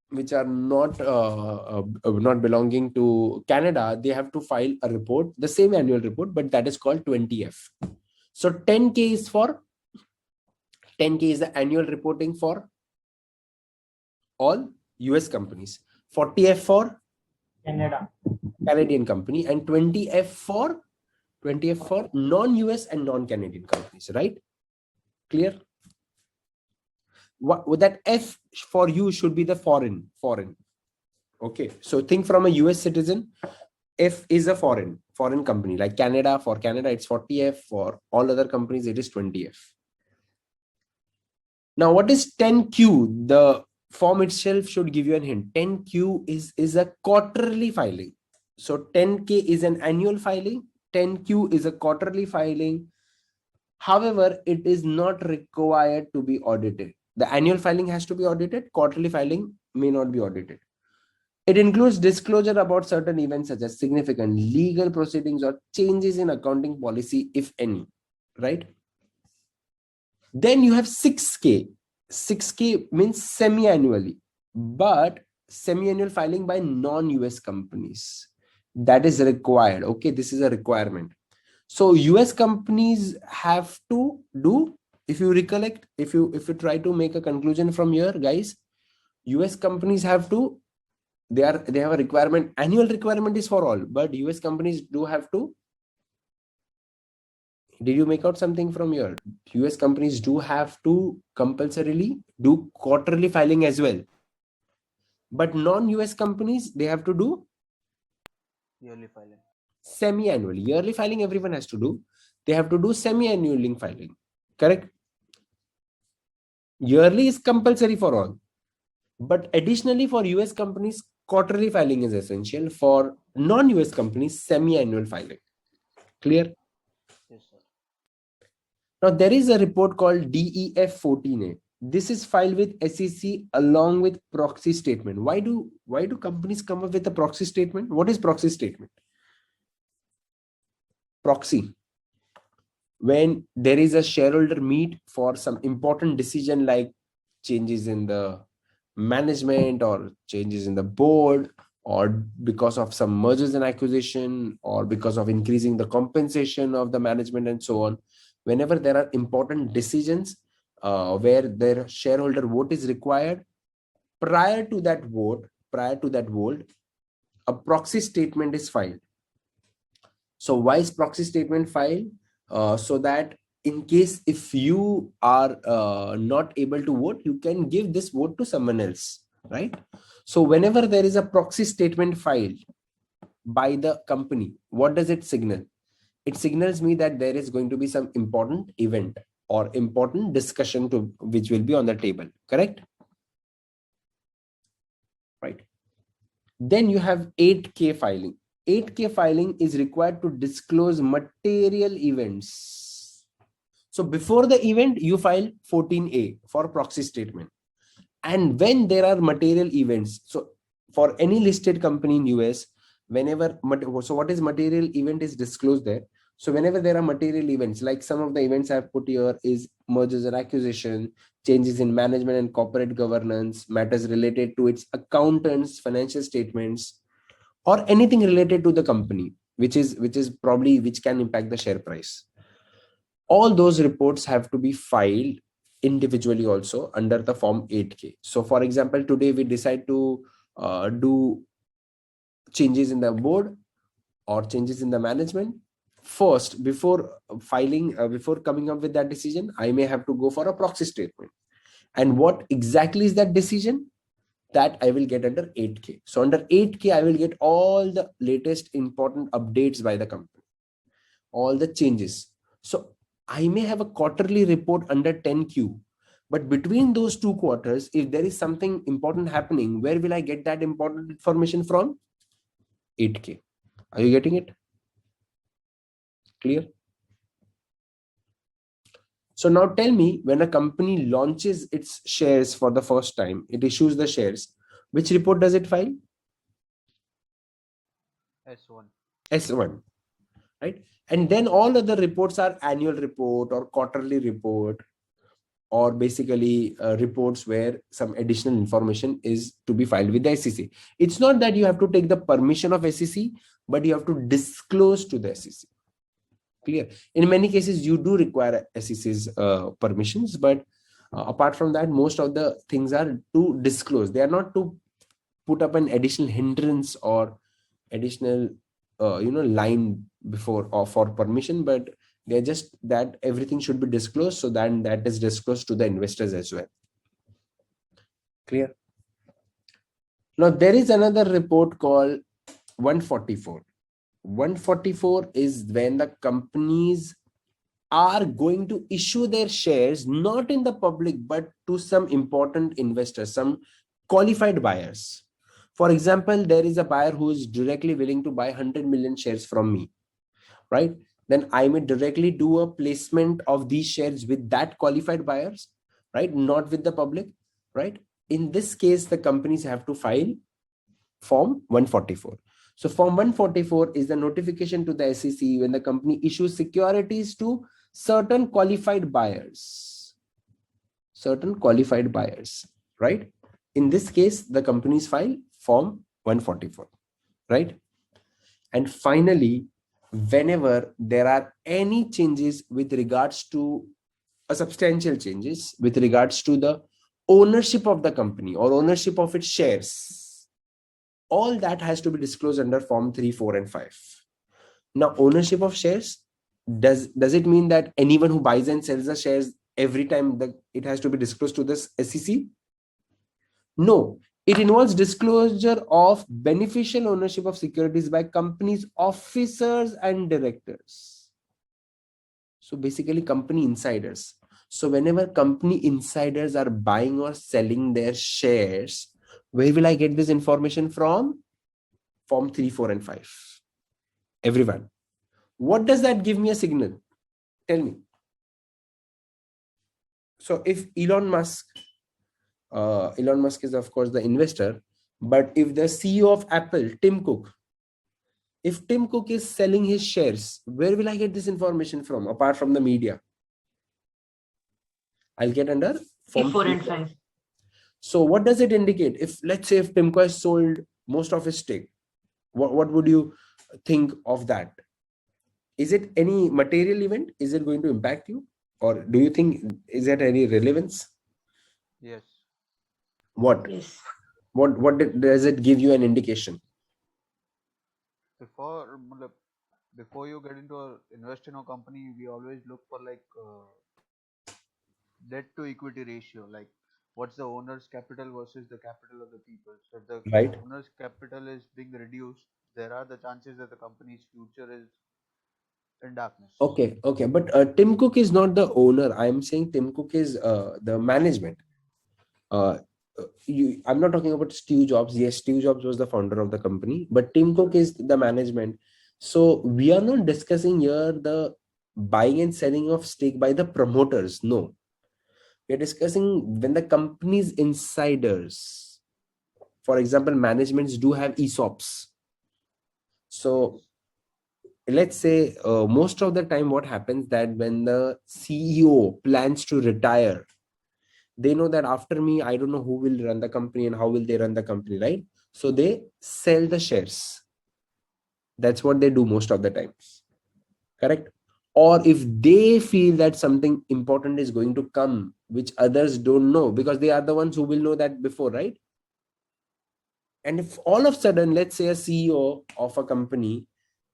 which are not belonging to Canada, they have to file a report, the same annual report, but that is called 20F. So 10K is the annual reporting for all US companies, 40F for Canadian company, and 20F for non-US and non-Canadian companies, right? Clear? What that F for you should be the foreign. Okay, so think from a US citizen, F is a foreign company, like Canada. For Canada, it's 40F. For all other companies, it is 20F. Now, what is 10Q? The form itself should give you a hint. 10Q is a quarterly filing. So 10K is an annual filing. 10Q is a quarterly filing. However, it is not required to be audited. The annual filing has to be audited. Quarterly filing may not be audited. It includes disclosure about certain events such as significant legal proceedings or changes in accounting policy, if any, right? Then you have 6K. 6K means semi-annually, but semi-annual filing by non-US companies. That is required. Okay, this is a requirement. So US companies have to do, if you recollect, if you try to make a conclusion from here, guys, US companies have to, they have a requirement. Annual requirement is for all, but US companies do have to. Did you make out something from here? US companies do have to compulsorily do quarterly filing as well. But non-US companies, they have to do Yearly filing. semi-annual. Yearly filing everyone has to do. They have to do semi-annual filing. Correct? Yearly is compulsory for all. But additionally for US companies, quarterly filing is essential. For non-US companies, semi-annual filing. Clear? Yes, sir. Now there is a report called DEF 14A. This is filed with SEC along with proxy statement. Why do companies come up with a proxy statement? What is proxy statement? Proxy. When there is a shareholder meet for some important decision like changes in the management or changes in the board, or because of some mergers and acquisition, or because of increasing the compensation of the management and so on. Whenever there are important decisions where their shareholder vote is required, prior to that vote, a proxy statement is filed. So why is proxy statement filed? So that in case if you are not able to vote, you can give this vote to someone else, right? So whenever there is a proxy statement filed by the company, what does it signal? It signals me that there is going to be some important event or important discussion to which will be on the table, correct? Right. Then you have 8K filing. 8K filing is required to disclose material events. So before the event, you file 14A for proxy statement. And when there are material events, so for any listed company in US, so what is material event is disclosed there. So whenever there are material events, like some of the events I've put here is mergers and acquisition, changes in management and corporate governance, matters related to its accountants, financial statements, or anything related to the company, which can impact the share price. All those reports have to be filed individually also under the form 8K. So for example, today we decide to do changes in the board or changes in the management. First, before coming up with that decision, I may have to go for a proxy statement. And what exactly is that decision? That I will get under 8K. So under 8K, I will get all the latest important updates by the company, all the changes. So I may have a quarterly report under 10Q, but between those two quarters, if there is something important happening, where will I get that important information from? 8K. Are you getting it? Clear? So now tell me, when a company launches its shares for the first time, it issues the shares, which report does it file? S1. S1, right? And then all other reports are annual report or quarterly report, or basically reports where some additional information is to be filed with the SEC. It's not that you have to take the permission of SEC, but you have to disclose to the SEC. Clear? In many cases, you do require SEC's permissions, but apart from that, most of the things are to disclose. They are not to put up an additional hindrance or additional line before or for permission, but they're just that everything should be disclosed, so then that is disclosed to the investors as well. Clear? Now there is another report called 144. 144 is when the companies are going to issue their shares not in the public but to some important investors, some qualified buyers. For example, there is a buyer who is directly willing to buy 100 million shares from me, right? Then I may directly do a placement of these shares with that qualified buyers, right? Not with the public, right? In this case, the companies have to file Form 144. So Form 144 is the notification to the SEC when the company issues securities to certain qualified buyers, right? In this case, the companies file Form 144, right? And finally, whenever there are any changes with regards to a substantial changes with regards to the ownership of the company or ownership of its shares, all that has to be disclosed under Form 3, 4, and 5. Now, ownership of shares, does it mean that anyone who buys and sells the shares every time it has to be disclosed to this SEC? No, it involves disclosure of beneficial ownership of securities by companies' officers and directors. So basically company insiders. So whenever company insiders are buying or selling their shares, where will I get this information from? Form 3, 4, and 5. Everyone. What does that give me a signal? Tell me. So if Elon Musk is of course the investor, but if the CEO of Apple, Tim Cook, if Tim Cook is selling his shares, where will I get this information from apart from the media? I'll get under Form 4 3, and 5. So what does it indicate? If let's say if Tim Cook has sold most of his stake, what would you think of that? Is it any material event? Is it going to impact you? Or do you think, is there any relevance? Yes. What? Yes. Does it give you an indication? Before you get into invest in a company, we always look for like debt to equity ratio, like what's the owner's capital versus the capital of the people. So if the Right. owner's capital is being reduced, there are the chances that the company's future is in darkness. Okay. But Tim Cook is not the owner. I'm saying Tim Cook is the management. I'm not talking about Steve Jobs. Yes, Steve Jobs was the founder of the company, but Tim Cook is the management. So we are not discussing here the buying and selling of stake by the promoters. No, we are discussing when the company's insiders, for example, managements do have ESOPs. So let's say most of the time what happens that when the CEO plans to retire, they know that after me, I don't know who will run the company and how will they run the company, right? So they sell the shares. That's what they do most of the time. Correct? Or if they feel that something important is going to come, which others don't know, because they are the ones who will know that before, right? And if all of a sudden, let's say a CEO of a company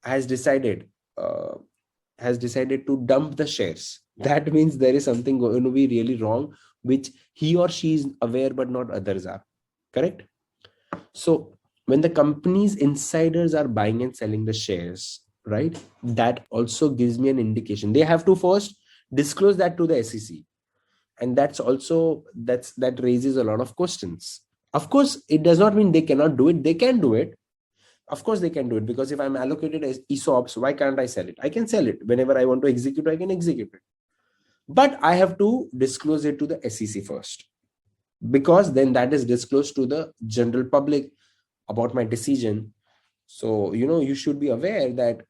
has decided to dump the shares, that means there is something going to be really wrong, which he or she is aware but not others are. Correct? So when the company's insiders are buying and selling the shares, right, that also gives me an indication. They have to first disclose that to the SEC, and that raises a lot of questions. Of course, it does not mean they cannot do it. They can do it. Of course they can do it, because if I'm allocated as ESOPs, why can't I sell it? I can sell it whenever I want to execute. I can execute it, but I have to disclose it to the SEC first, because then that is disclosed to the general public about my decision. So you should be aware that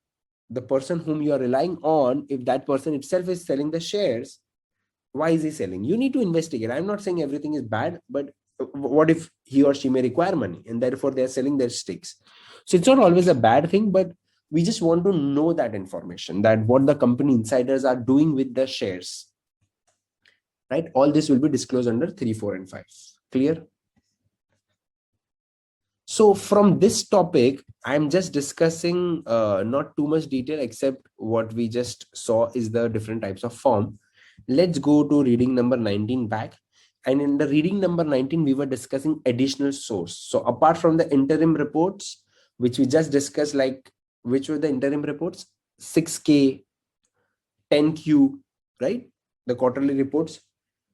the person whom you are relying on, if that person itself is selling the shares, why is he selling? You need to investigate. I'm not saying everything is bad, but what if he or she may require money and therefore they are selling their stakes? So it's not always a bad thing, but we just want to know that information, that what the company insiders are doing with the shares, right? All this will be disclosed under 3, 4, and 5. Clear? So from this topic, I'm just discussing not too much detail, except what we just saw is the different types of form. Let's go to reading number 19 back. And in the reading number 19, we were discussing additional source. So apart from the interim reports, which we just discussed, like which were the interim reports? 6K, 10Q, right? The quarterly reports.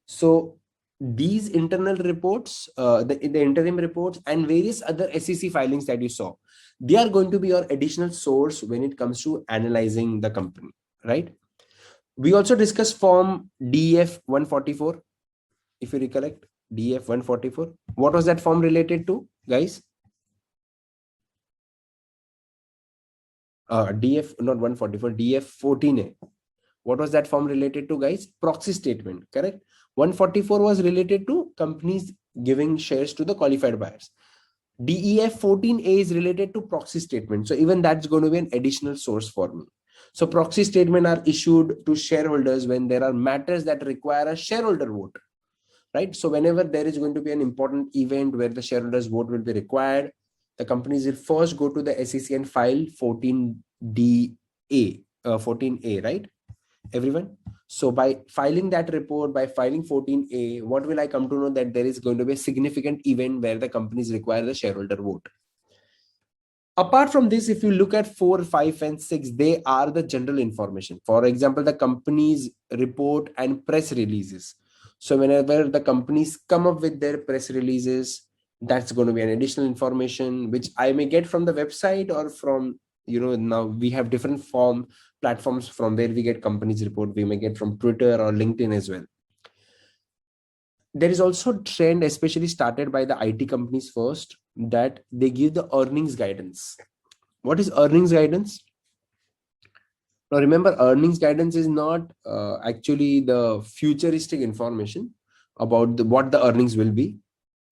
So these internal reports, the interim reports and various other SEC filings that you saw, they are going to be your additional source when it comes to analyzing the company, right? We also discussed form DF 144. If you recollect, DF 144. What was that form related to, guys? DF, not 144, DF 14A. What was that form related to, guys? Proxy statement, correct? 144 was related to company's giving shares to the qualified buyers. DEF 14A is related to proxy statement. So even that's going to be an additional source for me. So proxy statement are issued to shareholders when there are matters that require a shareholder vote, right? So whenever there is going to be an important event where the shareholders vote will be required, the companies will first go to the SEC and file 14A, 14A, right? Everyone. So by filing that report, by filing 14A, what will I come to know? That there is going to be a significant event where the companies require the shareholder vote. Apart from this, if you look at 4, 5, and 6, they are the general information. For example, the company's report and press releases. So whenever the companies come up with their press releases, that's going to be an additional information which I may get from the website or from, now we have different platforms from where we get companies report. We may get from Twitter or LinkedIn as well. There is also a trend, especially started by the IT companies first, that they give the earnings guidance. What is earnings guidance? Now remember, earnings guidance is not actually the futuristic information about what the earnings will be,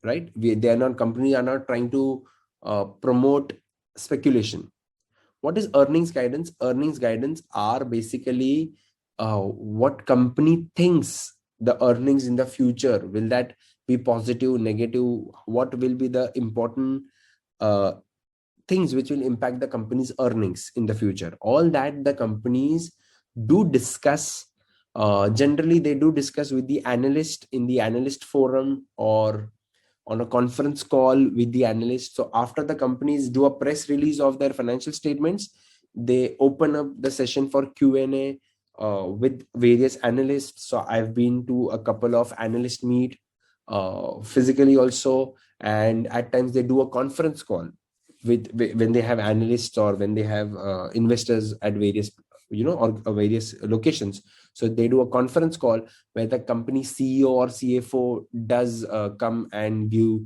right? Companies are not trying to promote speculation. What is earnings guidance? Earnings guidance are basically what company thinks the earnings in the future. Will that be positive, negative? What will be the important things which will impact the company's earnings in the future? All that the companies do discuss. Generally, they do discuss with the analyst in the analyst forum or on a conference call with the analyst. So after the companies do a press release of their financial statements, they open up the session for Q&A with various analysts. So I've been to a couple of analyst meet physically also, and at times they do a conference call when they have analysts or when they have investors at various or various locations. So they do a conference call where the company CEO or CFO does come and give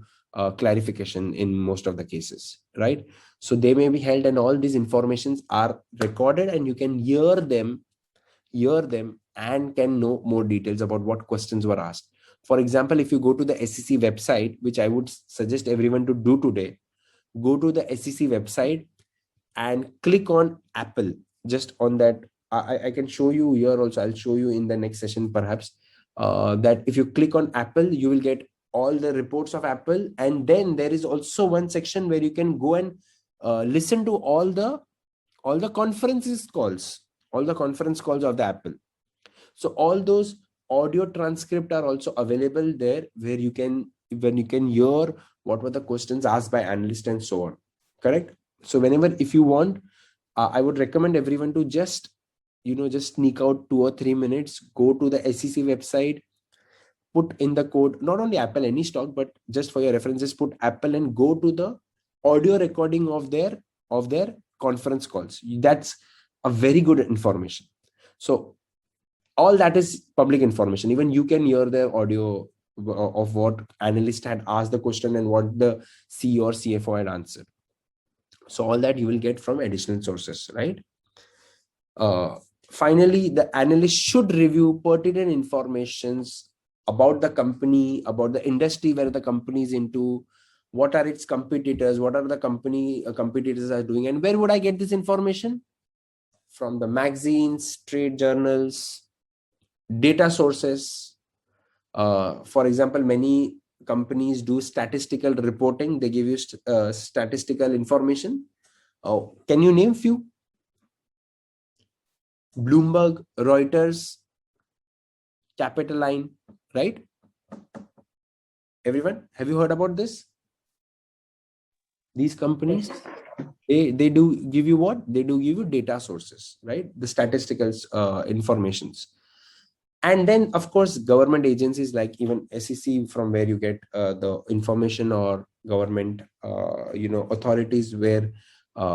clarification in most of the cases, right? So they may be held, and all these informations are recorded, and you can hear them and can know more details about what questions were asked. For example, if you go to the SEC website, which I would suggest everyone to do today, go to the SEC website and click on Apple. Just on that, I can show you here also. I'll show you in the next session perhaps, that if you click on Apple, you will get all the reports of Apple. And then there is also one section where you can go and listen to all the conference calls of the Apple. So all those audio transcript are also available there, where you can hear what were the questions asked by analysts and so on. Correct? So whenever, if you want, I would recommend everyone to just sneak out 2 or 3 minutes, go to the SEC website, put in the code, not only Apple, any stock, but just for your references, put Apple and go to the audio recording of their conference calls. That's a very good information. So all that is public information. Even you can hear the audio of what analyst had asked the question and what the CEO or CFO had answered. So all that you will get from additional sources, right? Finally, the analyst should review pertinent informations about the company, about the industry where the company is into, what are its competitors, what are the competitors are doing, and where would I get this information? From the magazines, trade journals, data sources. For example, many companies do statistical reporting. They give you statistical information. Can you name few? Bloomberg, Reuters, Capitaline, right? Everyone, have you heard about this? These companies, they do give you what? They do give you data sources, right? The statistical informations. And then, of course, government agencies like even SEC, from where you get the information, or government, authorities where,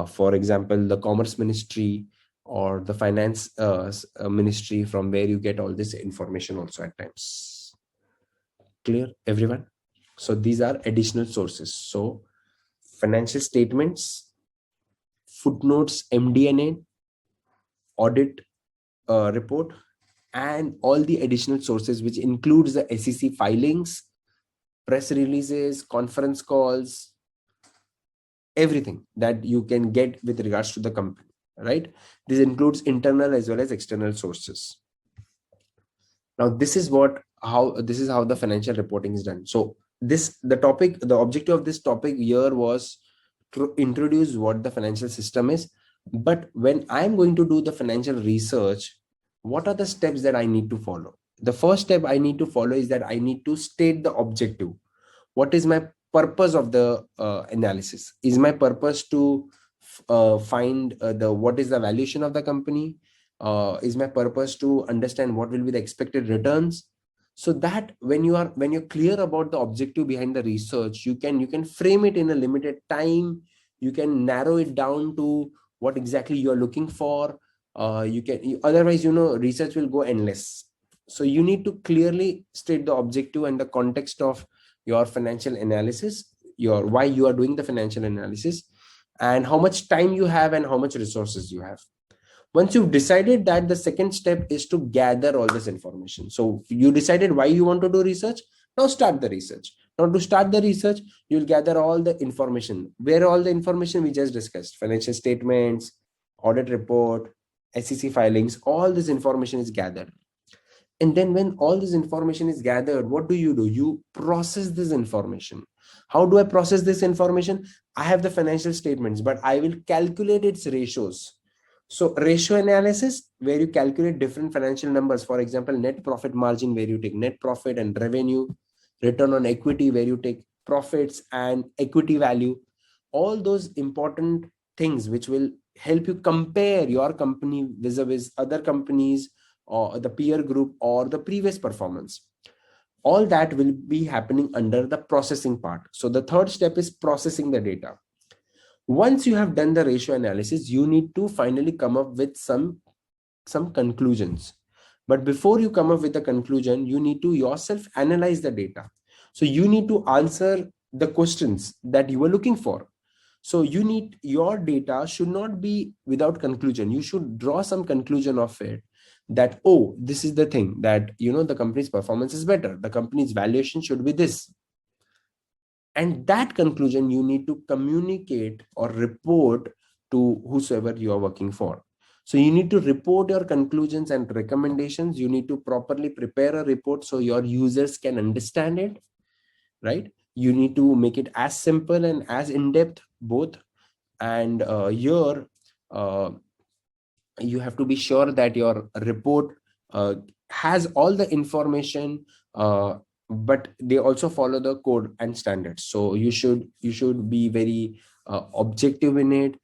for example, the Commerce Ministry or the Finance Ministry, from where you get all this information also at times. Clear, everyone? So these are additional sources. So financial statements, footnotes, MD&A, audit report, and all the additional sources, which includes the SEC filings, press releases, conference calls, everything that you can get with regards to the company, right? This includes internal as well as external sources. Now, this is how the financial reporting is done. So the objective of this topic here was to introduce what the financial system is. But when I'm going to do the financial research, what are the steps that I need to follow? The first step I need to follow is that I need to state the objective. What is my purpose of the analysis? Is my purpose to find the what is the valuation of the company? Is my purpose to understand what will be the expected returns? So that when you're clear about the objective behind the research, you can frame it in a limited time. You can narrow it down to what exactly you are looking for. Otherwise, research will go endless. So you need to clearly state the objective and the context of your financial analysis, your why you are doing the financial analysis, and how much time you have and how much resources you have. Once you've decided that, the second step is to gather all this information. So you decided why you want to do research. Now start the research. Now to start the research, you'll gather all the information. Where all the information we just discussed: financial statements, audit report, SEC filings, all this information is gathered. And then when all this information is gathered, what do? You process this information. How do I process this information? I have the financial statements, but I will calculate its ratios. So ratio analysis, where you calculate different financial numbers. For example, net profit margin, where you take net profit and revenue. Return on equity, where you take profits and equity value. All those important things which will help you compare your company vis-a-vis other companies or the peer group or the previous performance. All that will be happening under the processing part. So the third step is processing the data. Once you have done the ratio analysis, you need to finally come up with some conclusions. But before you come up with the conclusion, you need to yourself analyze the data. So you need to answer the questions that you were looking for. So your data should not be without conclusion. You should draw some conclusion of it, that, oh, this is the thing, that the company's performance is better, the company's valuation should be this. And that conclusion you need to communicate or report to whosoever you are working for. So you need to report your conclusions and recommendations. You need to properly prepare a report so your users can understand it, right? You need to make it as simple and as in-depth both. And here you have to be sure that your report has all the information, but they also follow the code and standards. So you should be very objective in it.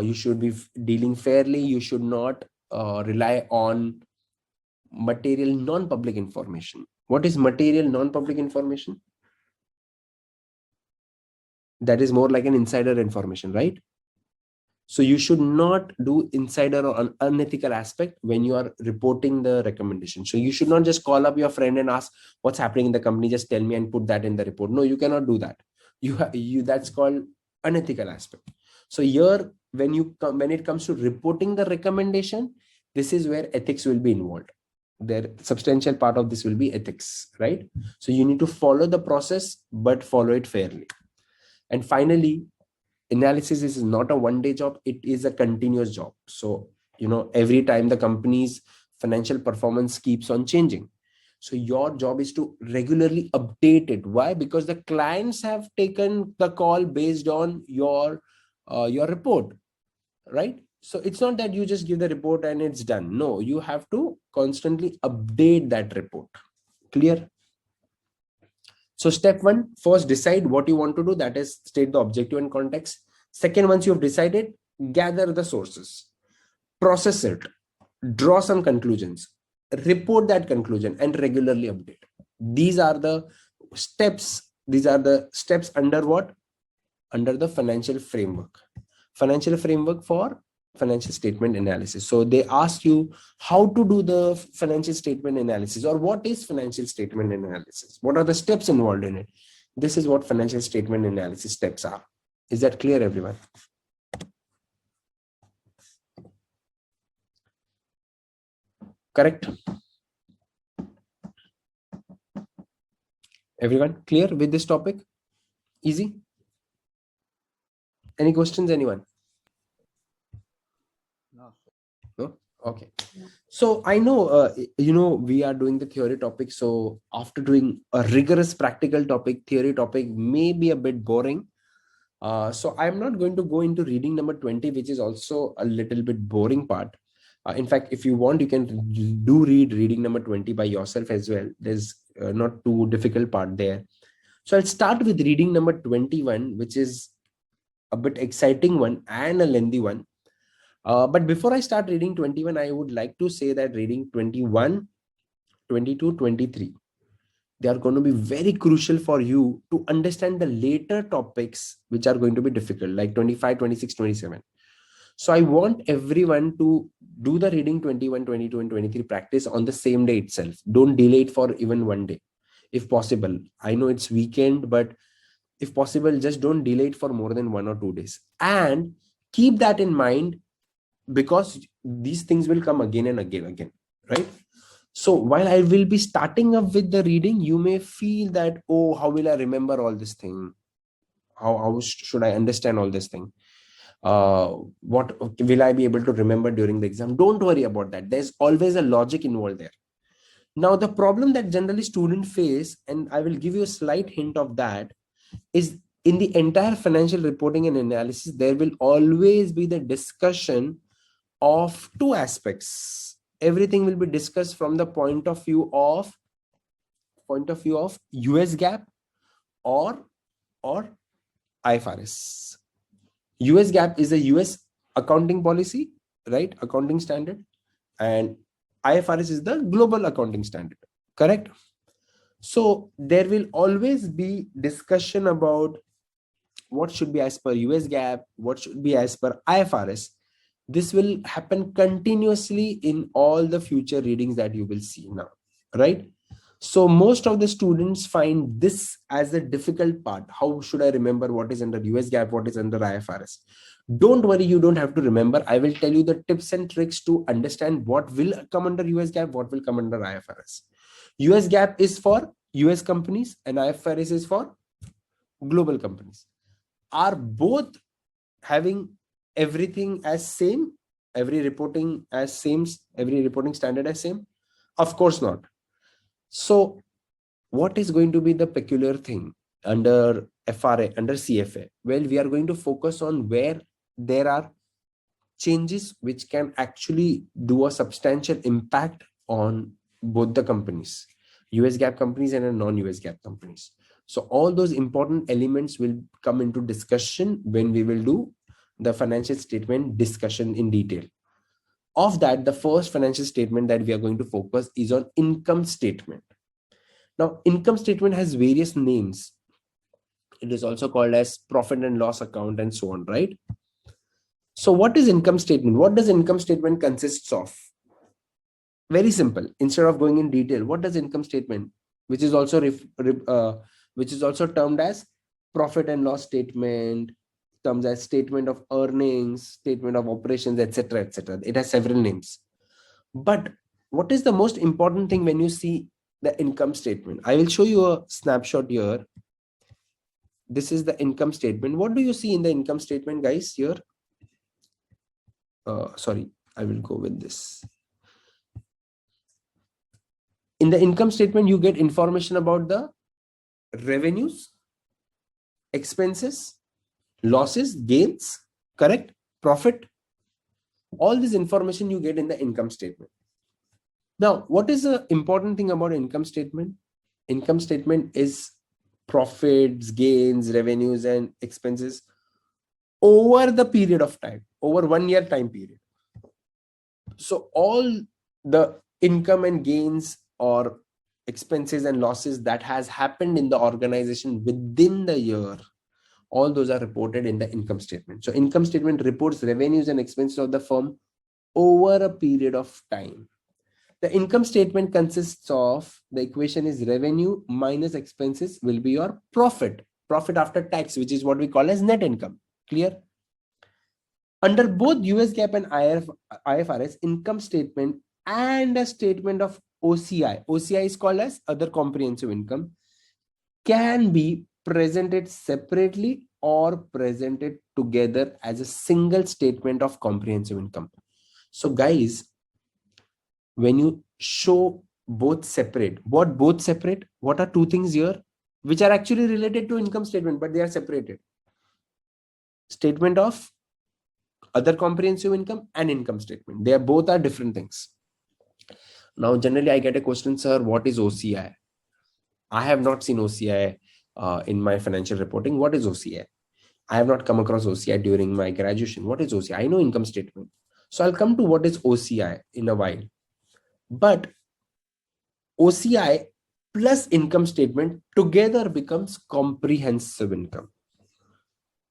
You should be dealing fairly. You should not rely on material non-public information. What is material non-public information? That is more like an insider information, right? So you should not do insider or unethical aspect when you are reporting the recommendation. So you should not just call up your friend and ask what's happening in the company, just tell me and put that in the report. No, you cannot do that. That's called unethical aspect. So here, when it comes to reporting the recommendation, this is where ethics will be involved. Their substantial part of this will be ethics, right? So you need to follow the process, but follow it fairly. And finally, analysis is not a one-day job. It is a continuous job. So every time the company's financial performance keeps on changing, so your job is to regularly update it. Why? Because the clients have taken the call based on your report, right? So it's not that you just give the report and it's done. No, you have to constantly update that report. Clear? So step one, first decide what you want to do. That is, state the objective and context. Second, once you've decided, gather the sources, process it, draw some conclusions, report that conclusion, and regularly update. These are the steps. These are the steps under what? Under the financial framework. Financial framework for financial statement analysis. So they ask you how to do the financial statement analysis, or what is financial statement analysis? What are the steps involved in it? This is what financial statement analysis steps are. Is that clear, everyone? Correct? Everyone clear with this topic? Easy? Any questions, anyone? No, sir. No? Okay. So I know, we are doing the theory topic. So after doing a rigorous practical topic, theory topic may be a bit boring. So I'm not going to go into reading number 20, which is also a little bit boring part. In fact, if you want, you can do reading number 20 by yourself as well. There's not too difficult part there. So I'll start with reading number 21, which is a bit exciting one and a lengthy one. But before I start reading 21, I would like to say that reading 21, 22, 23, they are going to be very crucial for you to understand the later topics which are going to be difficult, like 25, 26, 27. So I want everyone to do the reading 21, 22, and 23 practice on the same day itself. Don't delay it for even one day, if possible. I know it's weekend, but if possible, just don't delay it for more than 1 or 2 days. And keep that in mind, because these things will come again and again, right? So while I will be starting up with the reading, you may feel that, oh, how will I remember all this thing? How should I understand all this thing? What will I be able to remember during the exam? Don't worry about that. There's always a logic involved there. Now, the problem that generally students face, and I will give you a slight hint of that, is in the entire financial reporting and analysis, there will always be the discussion of two aspects. Everything will be discussed from the point of view of US GAAP or IFRS. US GAAP is a US accounting policy, right? Accounting standard. And IFRS is the global accounting standard, correct? So there will always be discussion about what should be as per US GAAP, what should be as per IFRS. This will happen continuously in all the future readings that you will see now, right? So most of the students find this as a difficult part. How should I remember what is under US GAAP, what is under IFRS? Don't worry, you don't have to remember. I will tell you the tips and tricks to understand what will come under US GAAP, what will come under IFRS. US GAAP is for US companies and IFRS is for global companies. Are both having everything as same, every reporting standard as same? Of course not. So what is going to be the peculiar thing under FRA, under CFA? Well, we are going to focus on where there are changes which can actually do a substantial impact on both the companies, US GAAP companies and non-US GAAP companies. So all those important elements will come into discussion when we will do the financial statement discussion in detail. Of that, the first financial statement that we are going to focus is on income statement. Now, income statement has various names. It is also called as profit and loss account and so on, right? So what is income statement? What does income statement consists of? Very simple. Instead of going in detail, what does income statement, which is also termed as profit and loss statement, terms as statement of earnings, statement of operations, etc., etc. It has several names. But what is the most important thing when you see the income statement? I will show you a snapshot here. This is the income statement. What do you see in the income statement, guys? Here, sorry, I will go with this. In the income statement, you get information about the revenues, expenses, losses, gains, correct? Profit. All this information you get in the income statement. Now, what is the important thing about income statement? Income statement is profits, gains, revenues, and expenses over the period of time, over 1 year time period. So all the income and gains or expenses and losses that has happened in the organization within the year, all those are reported in the income statement. So income statement reports revenues and expenses of the firm over a period of time. The income statement consists of, the equation is revenue minus expenses will be your profit after tax, which is what we call as net income. Clear? Under both US GAAP and IFRS, income statement and a statement of OCI. OCI is called as other comprehensive income. can be presented separately or presented together as a single statement of comprehensive income. So guys, when you show both separate, what are two things here which are actually related to income statement, but they are separated? Statement of other comprehensive income and income statement. They are both are different things. Now, generally I get a question, sir, what is OCI? I have not seen OCI in my financial reporting. What is OCI? I have not come across OCI during my graduation. What is OCI? I know income statement. So I'll come to what is OCI in a while. But OCI plus income statement together becomes comprehensive income.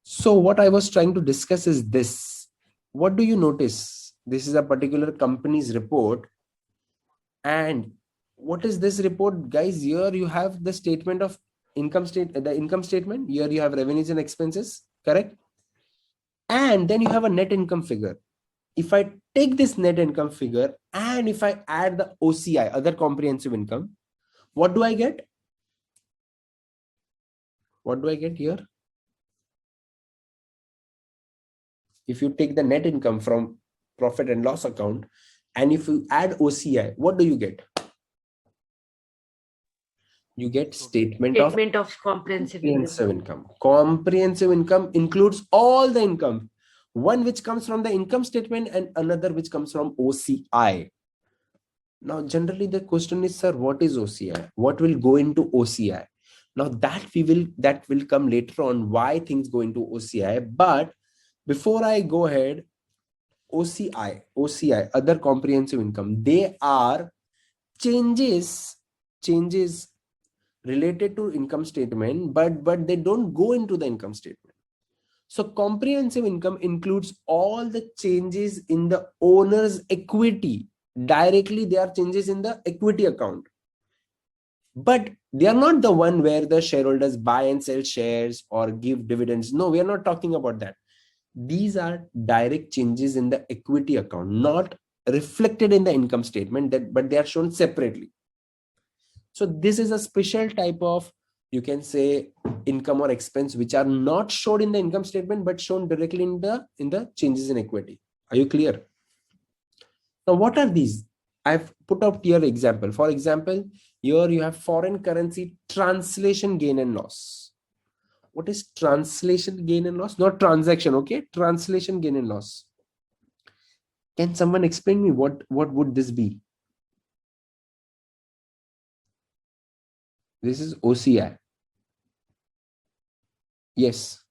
So what I was trying to discuss is this. What do you notice? This is a particular company's report. And what is this report, guys? Here you have the statement of the income statement. Here you have revenues and expenses, correct? And then you have a net income figure. If I take this net income figure and if I add the OCI, other comprehensive income, what do I get? What do I get here? If you take the net income from profit and loss account and if you add OCI, what do you get? You get statement of comprehensive income. Comprehensive income includes all the income, one which comes from the income statement and another which comes from OCI. Now, generally the question is, sir, what is OCI? What will go into OCI? Now that will come later on, why things go into OCI. But before I go ahead, OCI, other comprehensive income, they are changes related to income statement, but they don't go into the income statement. So comprehensive income includes all the changes in the owner's equity. Directly, they are changes in the equity account. But they are not the one where the shareholders buy and sell shares or give dividends. No, we are not talking about that. These are direct changes in the equity account, not reflected in the income statement, but they are shown separately. So this is a special type of, you can say, income or expense which are not shown in the income statement but shown directly in the changes in equity. Are you clear? Now, what are these? I've put out here example. For example, here you have foreign currency translation gain and loss. What is translation gain and loss? Not transaction, okay? Translation gain and loss. Can someone explain me what would this be? This is OCI. Yes.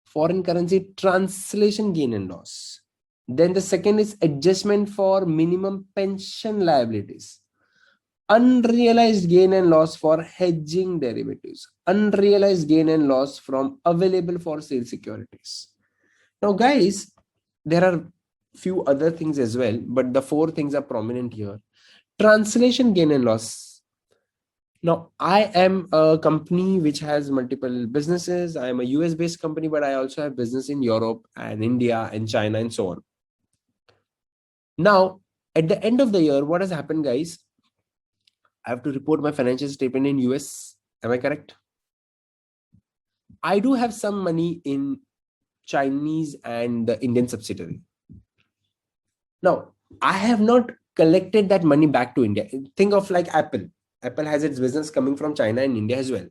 Foreign currency translation gain and loss. Then the second is adjustment for minimum pension liabilities. Unrealized gain and loss for hedging derivatives. Unrealized gain and loss from available for sale securities. Now, guys, there are few other things as well, but the four things are prominent here. Translation gain and loss. Now, I am a company which has multiple businesses. I am a US based company, but I also have business in Europe and India and China and so on. Now, at the end of the year, what has happened, guys? I have to report my financial statement in US. Am I correct? I do have some money in Chinese and the Indian subsidiary. Now, I have not collected that money back to India. Think of like Apple. Apple has its business coming from China and India as well.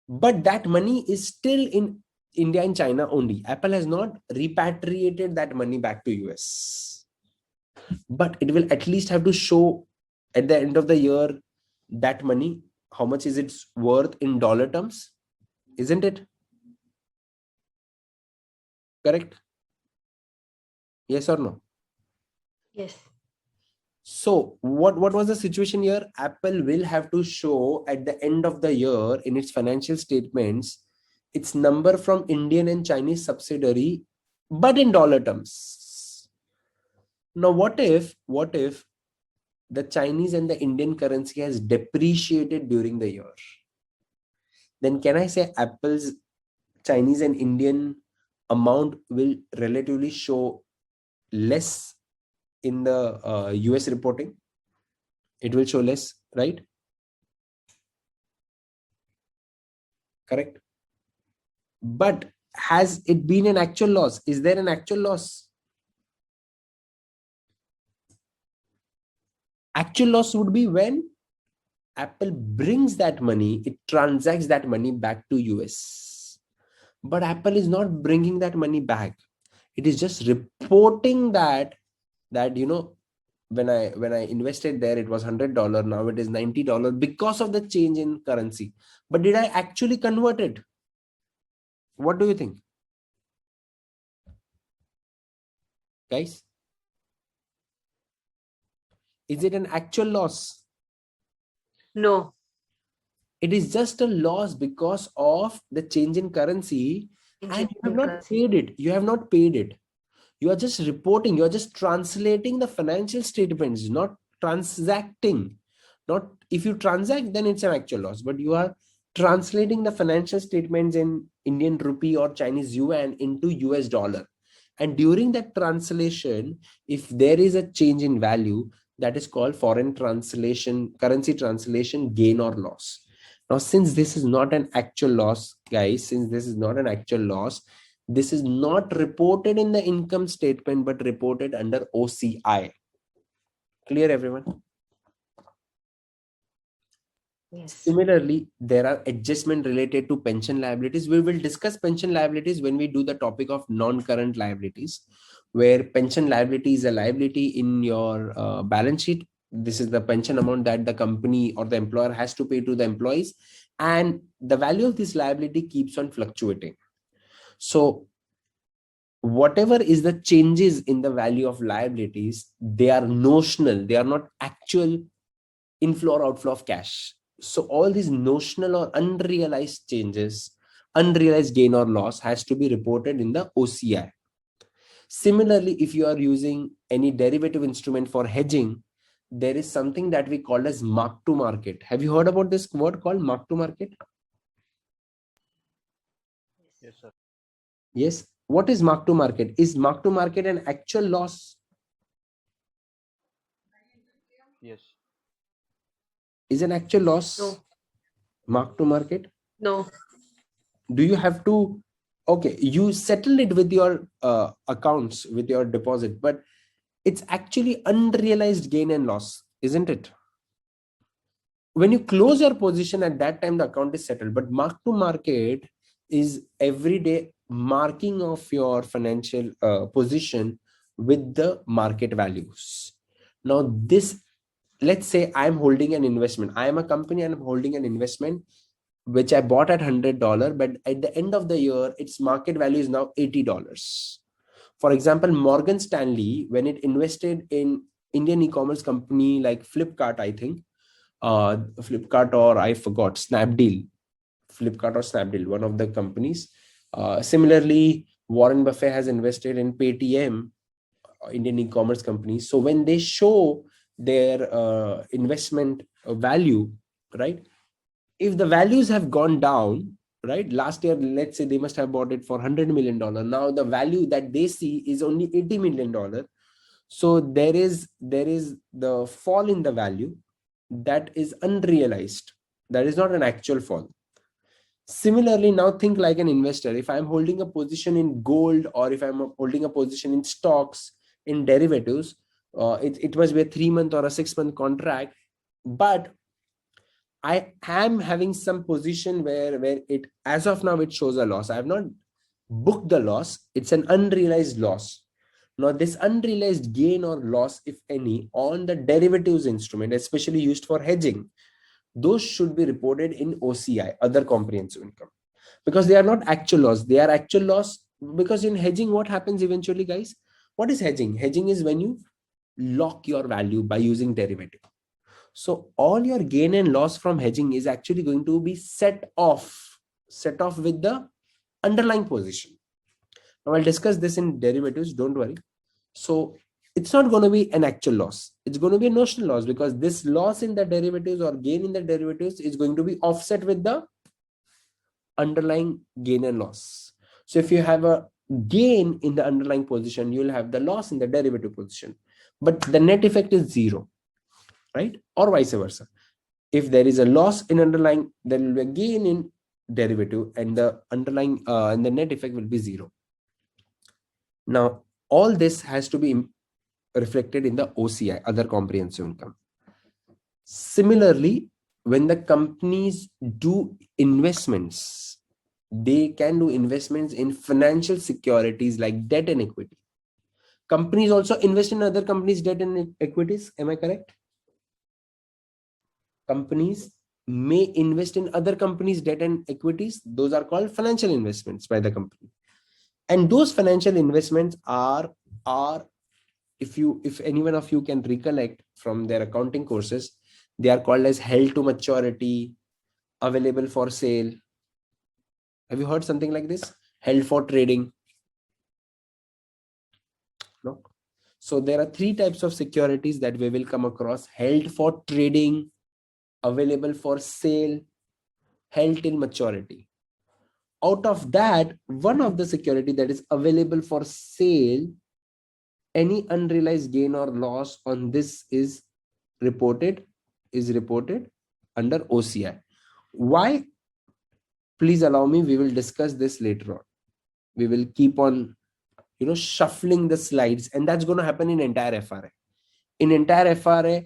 But that money is still in India and China only. Apple has not repatriated that money back to US. But it will at least have to show at the end of the year that money, how much is it worth in dollar terms? Isn't it? Correct? Yes or no? Yes. So what was the situation here? Apple will have to show at the end of the year in its financial statements its number from Indian and Chinese subsidiary, but in dollar terms. Now, what if the Chinese and the Indian currency has depreciated during the year? Then can I say Apple's Chinese and Indian amount will relatively show less in the US reporting? It will show less, right? correct? But has it been an actual loss? Is there an actual loss? Actual loss would be when Apple brings that money, it transacts that money back to US. But Apple is not bringing that money back. It is just reporting that when I invested there, it was $100. Now it is $90 because of the change in currency. But did I actually convert it? What do you think, guys? Is it an actual loss? No. It is just a loss because of the change in currency, and you have not Currency. paid it. You have not paid it. You are just reporting. You are just translating the financial statements, not transacting. Not if you transact, then it's an actual loss. But you are translating the financial statements in Indian rupee or Chinese yuan into US dollar. And during that translation, if there is a change in value, that is called foreign translation, currency translation gain or loss. Now, since this is not an actual loss, guys, since this is not an actual loss, this is not reported in the income statement, but reported under OCI. Clear, everyone? Yes. Similarly, there are adjustments related to pension liabilities. We will discuss pension liabilities when we do the topic of non-current liabilities, where pension liability is a liability in your balance sheet. This is the pension amount that the company or the employer has to pay to the employees, and the value of this liability keeps on fluctuating. So whatever is the changes in the value of liabilities, they are notional. They are not actual inflow or outflow of cash. So all these notional or unrealized changes, unrealized gain or loss has to be reported in the OCI. Similarly, if you are using any derivative instrument for hedging, there is something that we call as mark to market. Have you heard about this word called mark to market? Yes, sir. Yes. What is mark to market? Is mark to market an actual loss? Yes. Is an actual loss? No. Mark to market? No. Do you have to, okay, you settle it with your accounts, with your deposit, but it's actually unrealized gain and loss, isn't it? When you close your position, at that time the account is settled, but mark to market is everyday marking of your financial position with the market values. Now this, let's say I'm holding an investment. I am a company and I'm holding an investment which I bought at $100, but at the end of the year, its market value is now $80. For example, Morgan Stanley, when it invested in Indian e-commerce company like Flipkart, I think, Flipkart or I forgot, Snapdeal, one of the companies. Similarly, Warren Buffett has invested in Paytm, Indian e-commerce companies. So when they show their investment value, right? If the values have gone down, right? Last year, let's say they must have bought it for $100 million. Now the value that they see is only $80 million. So there is the fall in the value that is unrealized. That is not an actual fall. Similarly, now think like an investor. If I'm holding a position in gold, or if I'm holding a position in stocks, in derivatives, it must be a 3-month or a 6-month contract, but I am having some position where it, as of now, it shows a loss. I have not booked the loss. It's an unrealized loss. Now, this unrealized gain or loss, if any, on the derivatives instrument, especially used for hedging, those should be reported in OCI, other comprehensive income, because they are not actual loss. They are actual loss because in hedging, what happens eventually, guys? What is hedging? Hedging is when you lock your value by using derivative. So all your gain and loss from hedging is actually going to be set off with the underlying position. Now I'll discuss this in derivatives, don't worry. So it's not going to be an actual loss. It's going to be a notional loss, because this loss in the derivatives or gain in the derivatives is going to be offset with the underlying gain and loss. So if you have a gain in the underlying position, you'll have the loss in the derivative position, but the net effect is zero, right? Or vice versa. If there is a loss in underlying, there will be a gain in derivative, and the underlying and the net effect will be 0. Now, all this has to be reflected in the OCI, other comprehensive income. Similarly, when the companies do investments, they can do investments in financial securities like debt and equity. Companies also invest in other companies' debt and equities. Am I correct? Companies may invest in other companies' debt and equities. Those are called financial investments by the company. And those financial investments are if any one of you can recollect from their accounting courses, they are called as held to maturity, available for sale. Have you heard something like this? Held for trading? No. So there are 3 types of securities that we will come across: held for trading, available for sale, held till maturity. Out of that, one of the security that is available for sale, any unrealized gain or loss on this is reported under OCI. Why? Please allow me, we will discuss this later on. We will keep on shuffling the slides, and that's going to happen in entire FRA. In entire FRA,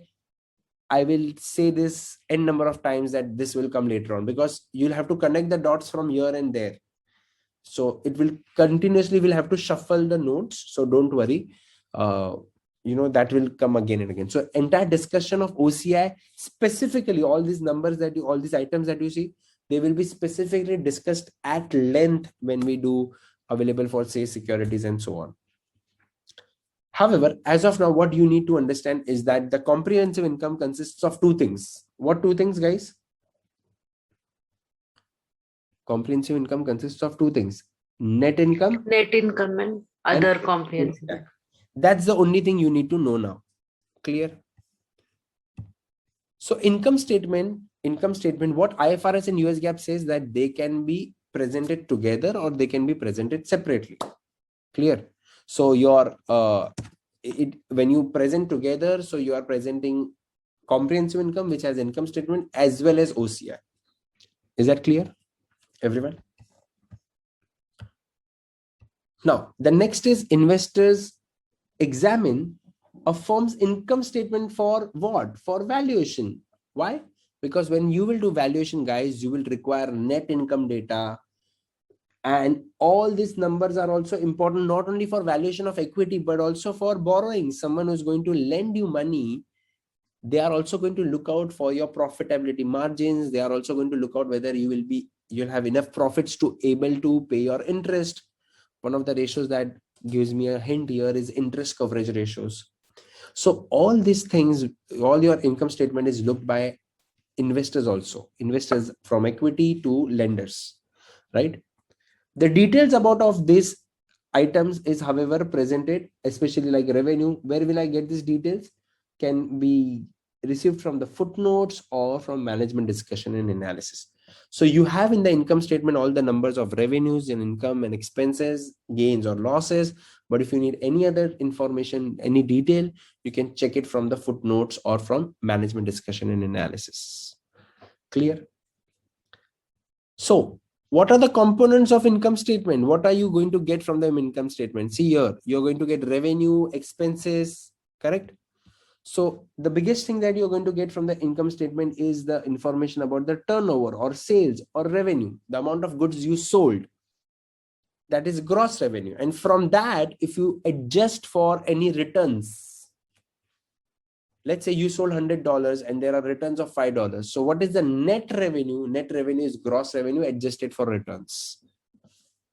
I will say this n number of times that this will come later on, because you'll have to connect the dots from here and there. So it will continuously, we'll have to shuffle the notes. So don't worry. That will come again and again. So entire discussion of OCI, specifically all these numbers all these items that you see, they will be specifically discussed at length when we do available for sale securities and so on. However, as of now, what you need to understand is that the comprehensive income consists of 2 things. What 2 things, guys? Comprehensive income consists of 2 things: net income and other comprehensive. That's the only thing you need to know now. Clear? So income statement, what IFRS and US GAAP says that they can be presented together or they can be presented separately. Clear? So when you present together, so you are presenting comprehensive income, which has income statement as well as OCI. Is that clear, everyone? Now, the next is investors examine a firm's income statement for what? For valuation. Why? Because when you will do valuation, guys, you will require net income data. And all these numbers are also important, not only for valuation of equity, but also for borrowing. Someone who's going to lend you money, they are also going to look out for your profitability margins. They are also going to look out whether you'll have enough profits to able to pay your interest. One of the ratios that gives me a hint here is interest coverage ratios. So all these things, all your income statement is looked by investors also. Investors from equity to lenders, right? The details about of these items is, however, presented, especially like revenue. Where will I get these details? Can be received from the footnotes or from management discussion and analysis. So you have in the income statement all the numbers of revenues and income and expenses, gains or losses. But if you need any other information, any detail, you can check it from the footnotes or from management discussion and analysis. Clear? So what are the components of income statement? What are you going to get from the income statement? See here, you're going to get revenue, expenses, correct? So the biggest thing that you're going to get from the income statement is the information about the turnover or sales or revenue, the amount of goods you sold. That is gross revenue. And from that, if you adjust for any returns, let's say you sold $100 and there are returns of $5. So what is the net revenue? Net revenue is gross revenue adjusted for returns.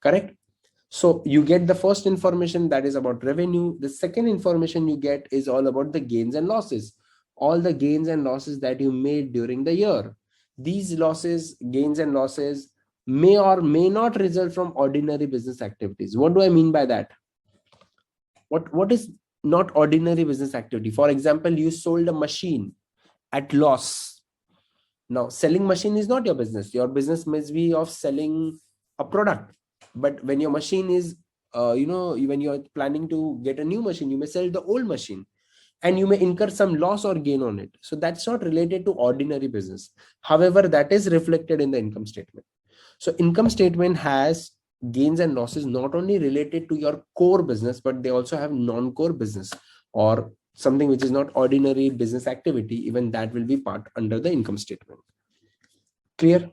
Correct? So you get the first information, that is about revenue. The second information you get is all about the gains and losses. All the gains and losses that you made during the year. These losses, gains and losses may or may not result from ordinary business activities. What do I mean by that? What is not ordinary business activity? For example, you sold a machine at loss. Now, selling machine is not your business. Your business must be of selling a product. But when your machine is, when you're planning to get a new machine, you may sell the old machine and you may incur some loss or gain on it. So that's not related to ordinary business. However, that is reflected in the income statement. So income statement has gains and losses not only related to your core business, but they also have non-core business or something which is not ordinary business activity. Even that will be part under the income statement. Clear?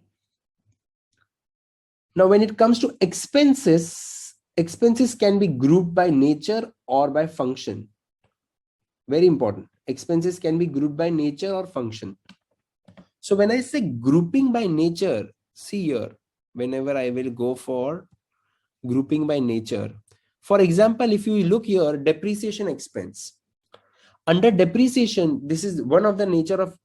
Now, when it comes to expenses, expenses can be grouped by nature or by function. Very important. Expenses can be grouped by nature or function. So when I say grouping by nature, see here, whenever I will go for grouping by nature. For example, if you look here, depreciation expense. Under depreciation, this is one of the nature of,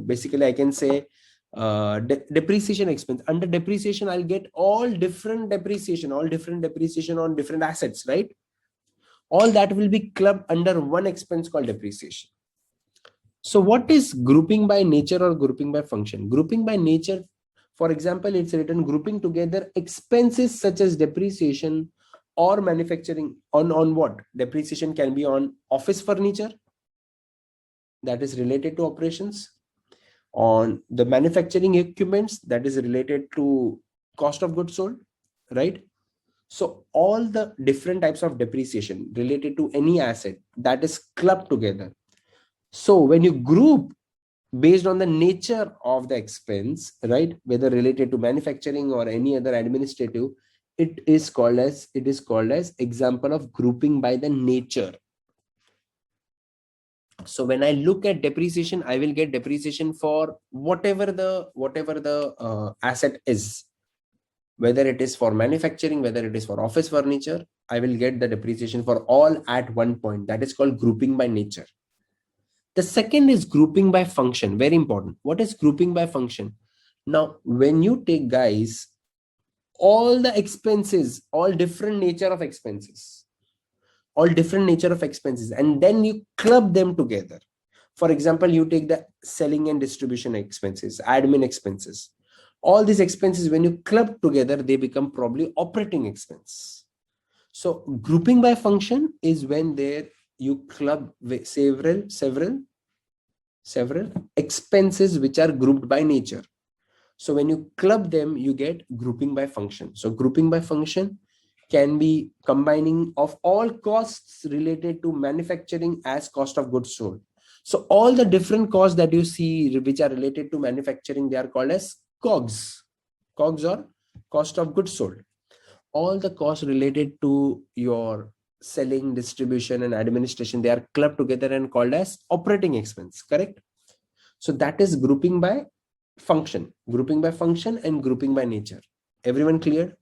basically I can say depreciation expense. Under depreciation, I'll get all different depreciation on different assets, right? All that will be clubbed under one expense called depreciation. So what is grouping by nature or grouping by function? Grouping by nature, for example, it's written grouping together expenses such as depreciation or manufacturing on what? Depreciation can be on office furniture that is related to operations, on the manufacturing equipments that is related to cost of goods sold, right? So all the different types of depreciation related to any asset that is clubbed together. So when you group based on the nature of the expense, right, whether related to manufacturing or any other administrative, it is called as example of grouping by the nature. So when I look at depreciation, I will get depreciation for whatever the asset is, whether it is for manufacturing, whether it is for office furniture. I will get the depreciation for all at one point. That is called grouping by nature. The second is grouping by function. Very important. What is grouping by function? Now, when you take, guys, all the expenses, all different nature of expenses, and then you club them together. For example, you take the selling and distribution expenses, admin expenses. All these expenses, when you club together, they become probably operating expense. So grouping by function is when there you club several expenses which are grouped by nature. So when you club them, you get grouping by function. So grouping by function can be combining of all costs related to manufacturing as cost of goods sold. So all the different costs that you see which are related to manufacturing, they are called as COGS. COGS or cost of goods sold. All the costs related to your selling, distribution, and administration, they are clubbed together and called as operating expense, correct? So that is grouping by function and grouping by nature. Everyone clear?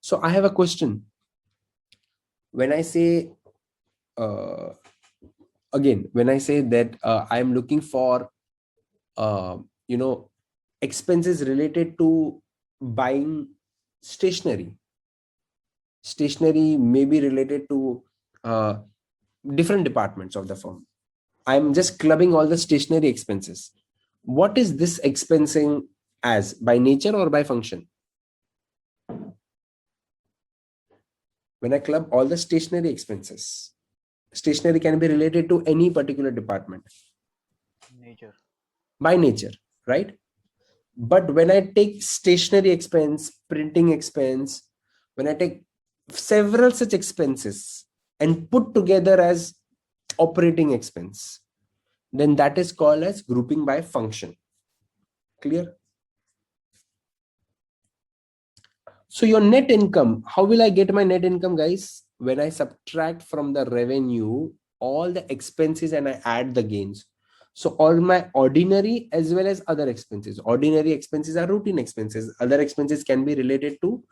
So I have a question. When I say when I say that I am looking for expenses related to buying stationery may be related to different departments of the firm. I'm just clubbing all the stationery expenses. What is this expensing as, by nature or by function? When I club all the stationery expenses, stationery can be related to any particular department. Nature. By nature, right? But when I take stationery expense, printing expense, when I take several such expenses and put together as operating expense, then that is called as grouping by function. Clear? So your net income, how will I get my net income, guys? When I subtract from the revenue all the expenses and I add the gains. So all my ordinary as well as other expenses. Ordinary expenses are routine expenses. Other expenses can be related to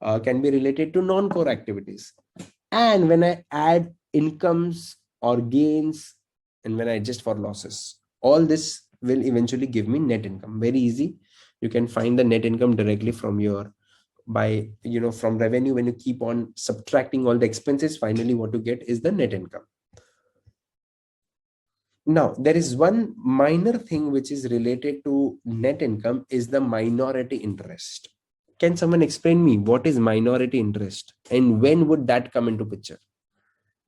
non-core activities. And when I add incomes or gains, and when I adjust for losses, all this will eventually give me net income. Very easy. You can find the net income directly from your from revenue. When you keep on subtracting all the expenses, finally what you get is the net income. Now there is one minor thing which is related to net income, is the minority interest. Can someone explain me what is minority interest and when would that come into picture?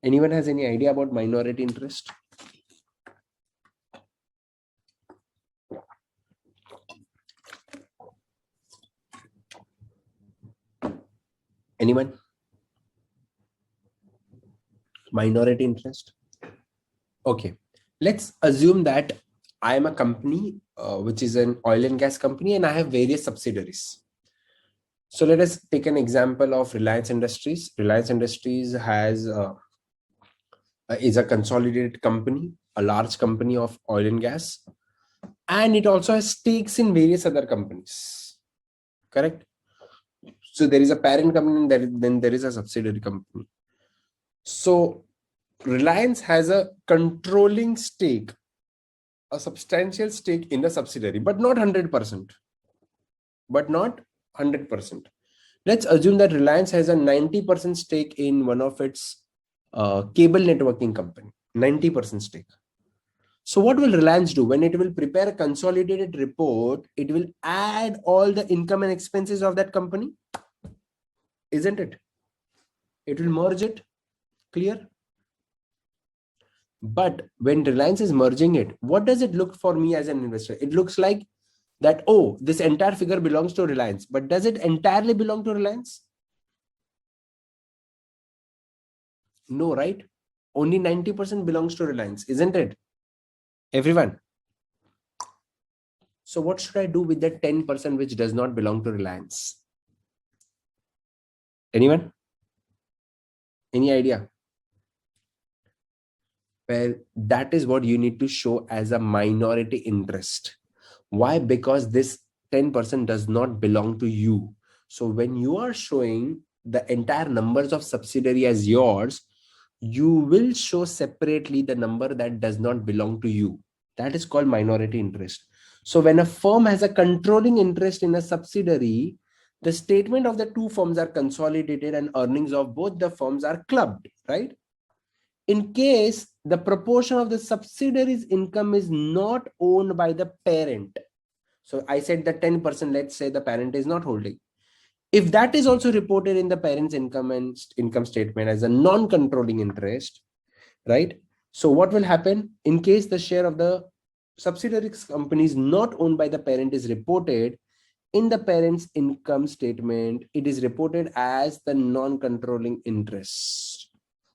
Anyone has any idea about minority interest? Anyone? Minority interest. Okay, let's assume that I am a company which is an oil and gas company, and I have various subsidiaries. So let us take an example of Reliance Industries. Reliance Industries is a consolidated company, a large company of oil and gas, and it also has stakes in various other companies. Correct? So there is a parent company, and then there is a subsidiary company. So Reliance has a controlling stake, a substantial stake in the subsidiary, but not 100%. But not 100%. Let's assume that Reliance has a 90% stake in one of its cable networking company, 90% stake. So what will Reliance do? When it will prepare a consolidated report, it will add all the income and expenses of that company, isn't it? It will merge it. Clear? But when Reliance is merging it, what does it look for me as an investor? It looks like that, oh, this entire figure belongs to Reliance. But does it entirely belong to Reliance? No, right? Only 90% belongs to Reliance, isn't it? Everyone. So what should I do with that 10% which does not belong to Reliance? Anyone? Any idea? Well, that is what you need to show as a minority interest. Why? Because this 10% does not belong to you. So when you are showing the entire numbers of subsidiary as yours, you will show separately the number that does not belong to you. That is called minority interest. So when a firm has a controlling interest in a subsidiary, the statement of the two firms are consolidated and earnings of both the firms are clubbed, right? In case the proportion of the subsidiary's income is not owned by the parent. So I said that 10%, let's say the parent is not holding. If that is also reported in the parent's income and income statement as a non-controlling interest, right? So what will happen in case the share of the subsidiary company is not owned by the parent is reported in the parent's income statement, it is reported as the non-controlling interest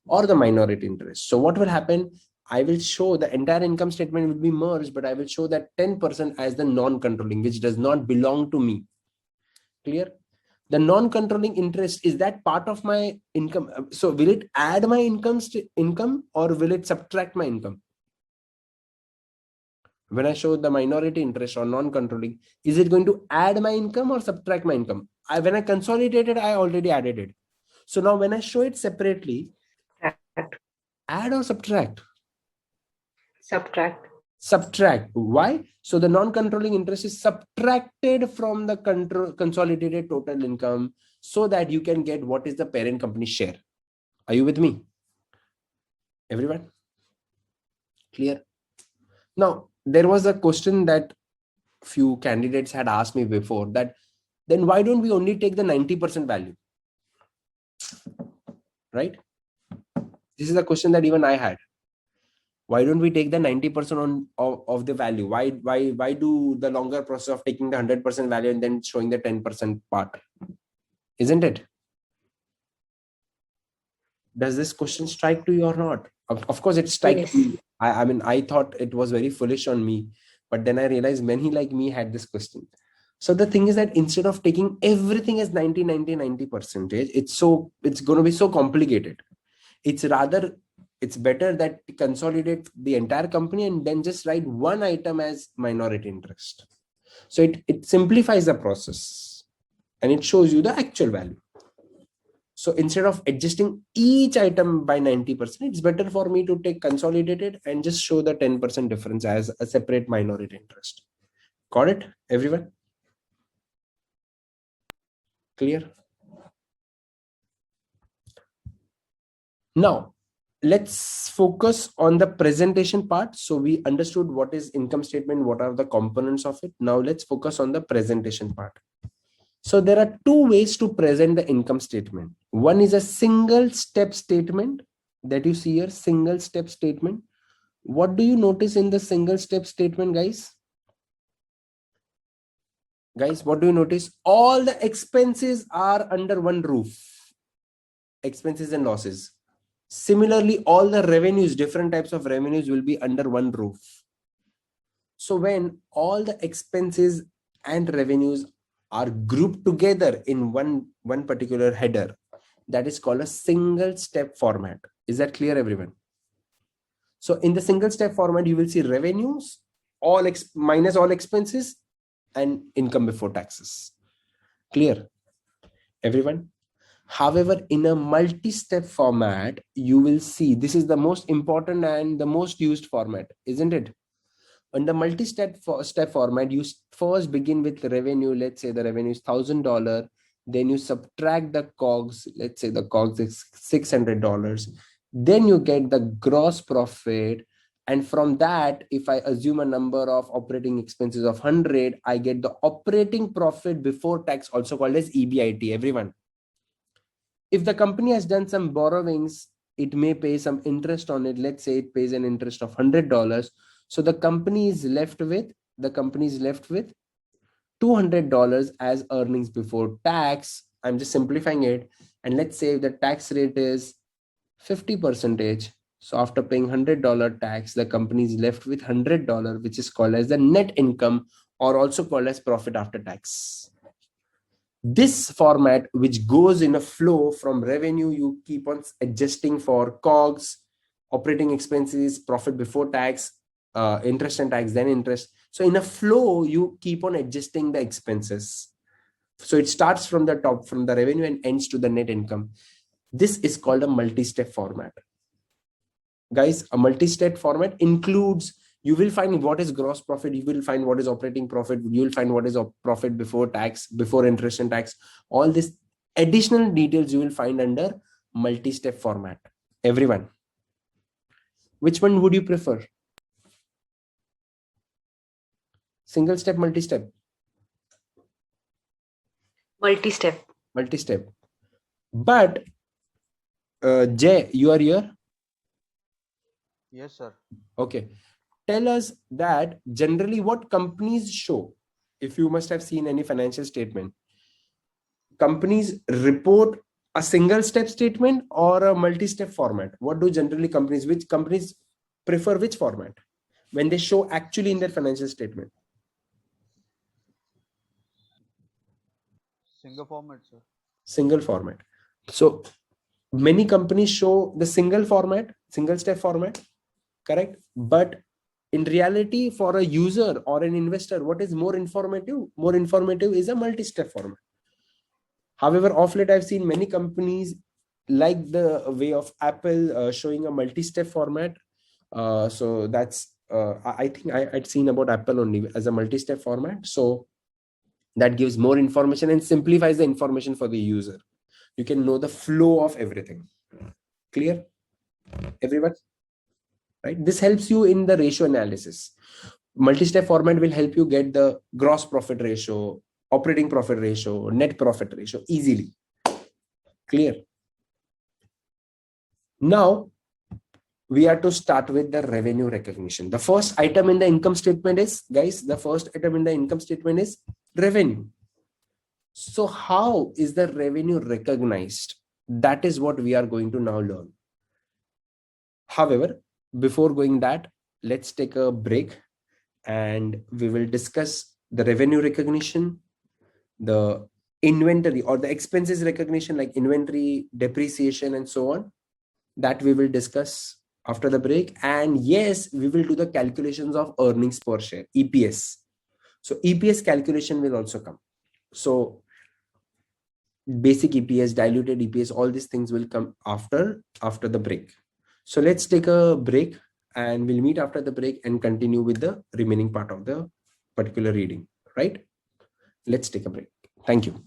or the minority interest. So what will happen? I will show the entire income statement will be merged, but I will show that 10% as the non-controlling, which does not belong to me. Clear? The non-controlling interest, is that part of my income? So will it add my income or will it subtract my income? When I show the minority interest or non-controlling, is it going to add my income or subtract my income? When I consolidated, I already added it. So now when I show it separately, add or subtract? Subtract. Subtract. Why? So the non-controlling interest is subtracted from the consolidated total income so that you can get what is the parent company share. Are you with me? Everyone? Clear? Now, there was a question that few candidates had asked me before, that then why don't we only take the 90% value? Right? This is a question that even I had. Why don't we take the 90% of the value? Why do the longer process of taking the 100% value and then showing the 10% part? Isn't it? Does this question strike to you or not? Of course it strikes me. I mean, I thought it was very foolish on me, but then I realized many like me had this question. So the thing is that instead of taking everything as 90%, it's going to be so complicated. It's better that consolidate the entire company and then just write one item as minority interest. So it simplifies the process and it shows you the actual value. So instead of adjusting each item by 90%, it's better for me to take consolidated and just show the 10% difference as a separate minority interest. Got it, everyone? Clear? Now, let's focus on the presentation part. So we understood what is income statement, what are the components of it. Now let's focus on the presentation part. So there are two ways to present the income statement. One is a single step statement that you see here, single step statement. What do you notice in the single step statement, guys? Guys, what do you notice? All the expenses are under one roof. expenses and losses. Similarly, all the revenues, different types of revenues will be under one roof. So when all the expenses and revenues are grouped together in one particular header, that is called a single step format. Is that clear, everyone? So in the single step format, you will see revenues, minus all expenses, and income before taxes. Clear, everyone? However, in a multi-step format, you will see this is the most important and the most used format, isn't it? On the multi-step step format, you first begin with revenue. Let's say the revenue is $1,000. Then you subtract the COGS. Let's say the COGS is $600. Then you get the gross profit. And from that, if I assume a number of operating expenses of 100, I get the operating profit before tax, also called as EBIT, everyone. If the company has done some borrowings, it may pay some interest on it. Let's say it pays an interest of $100. So the company is left with $200 as earnings before tax. I'm just simplifying it. And let's say the tax rate is 50%. So after paying $100 tax, the company is left with $100, which is called as the net income, or also called as profit after tax. This format, which goes in a flow from revenue, you keep on adjusting for COGS, operating expenses, profit before tax, interest and tax, then interest. So in a flow, you keep on adjusting the expenses. So it starts from the top, from the revenue, and ends to the net income. This is called a multi-step format. Guys, a multi-step format includes, you will find what is gross profit, you will find what is operating profit, you will find what is profit before tax, before interest and tax. All this additional details you will find under multi-step format. Everyone, which one would you prefer? Single step, multi-step? Multi-step. Multi-step. But Jay, you are here? Yes, sir. Okay. Tell us that generally what companies show. If you must have seen any financial statement, companies report a single step statement or a multi-step format. What do generally which companies prefer which format when they show actually in their financial statement? Single format, sir. Single format. So many companies show the single step format, correct? But in reality, for a user or an investor, what is more informative? More informative is a multi-step format. However, of late, I've seen many companies like the way of Apple showing a multi-step format. So that's, I think I'd seen about Apple only as a multi-step format. So that gives more information and simplifies the information for the user. You can know the flow of everything. Clear, everyone? Right? This helps you in the ratio analysis. Multi-step format will help you get the gross profit ratio, operating profit ratio, net profit ratio easily. Clear? Now, we are to start with the revenue recognition. The first item in the income statement is, guys, the first item in the income statement is revenue. So how is the revenue recognized? That is what we are going to now learn. However, before going that, let's take a break and we will discuss the revenue recognition, the inventory or the expenses recognition like inventory, depreciation, and so on. That we will discuss after the break. And yes, we will do the calculations of earnings per share, EPS. So EPS calculation will also come. So basic EPS, diluted EPS, all these things will come after the break. So let's take a break and we'll meet after the break and continue with the remaining part of the particular reading, right? Let's take a break. Thank you.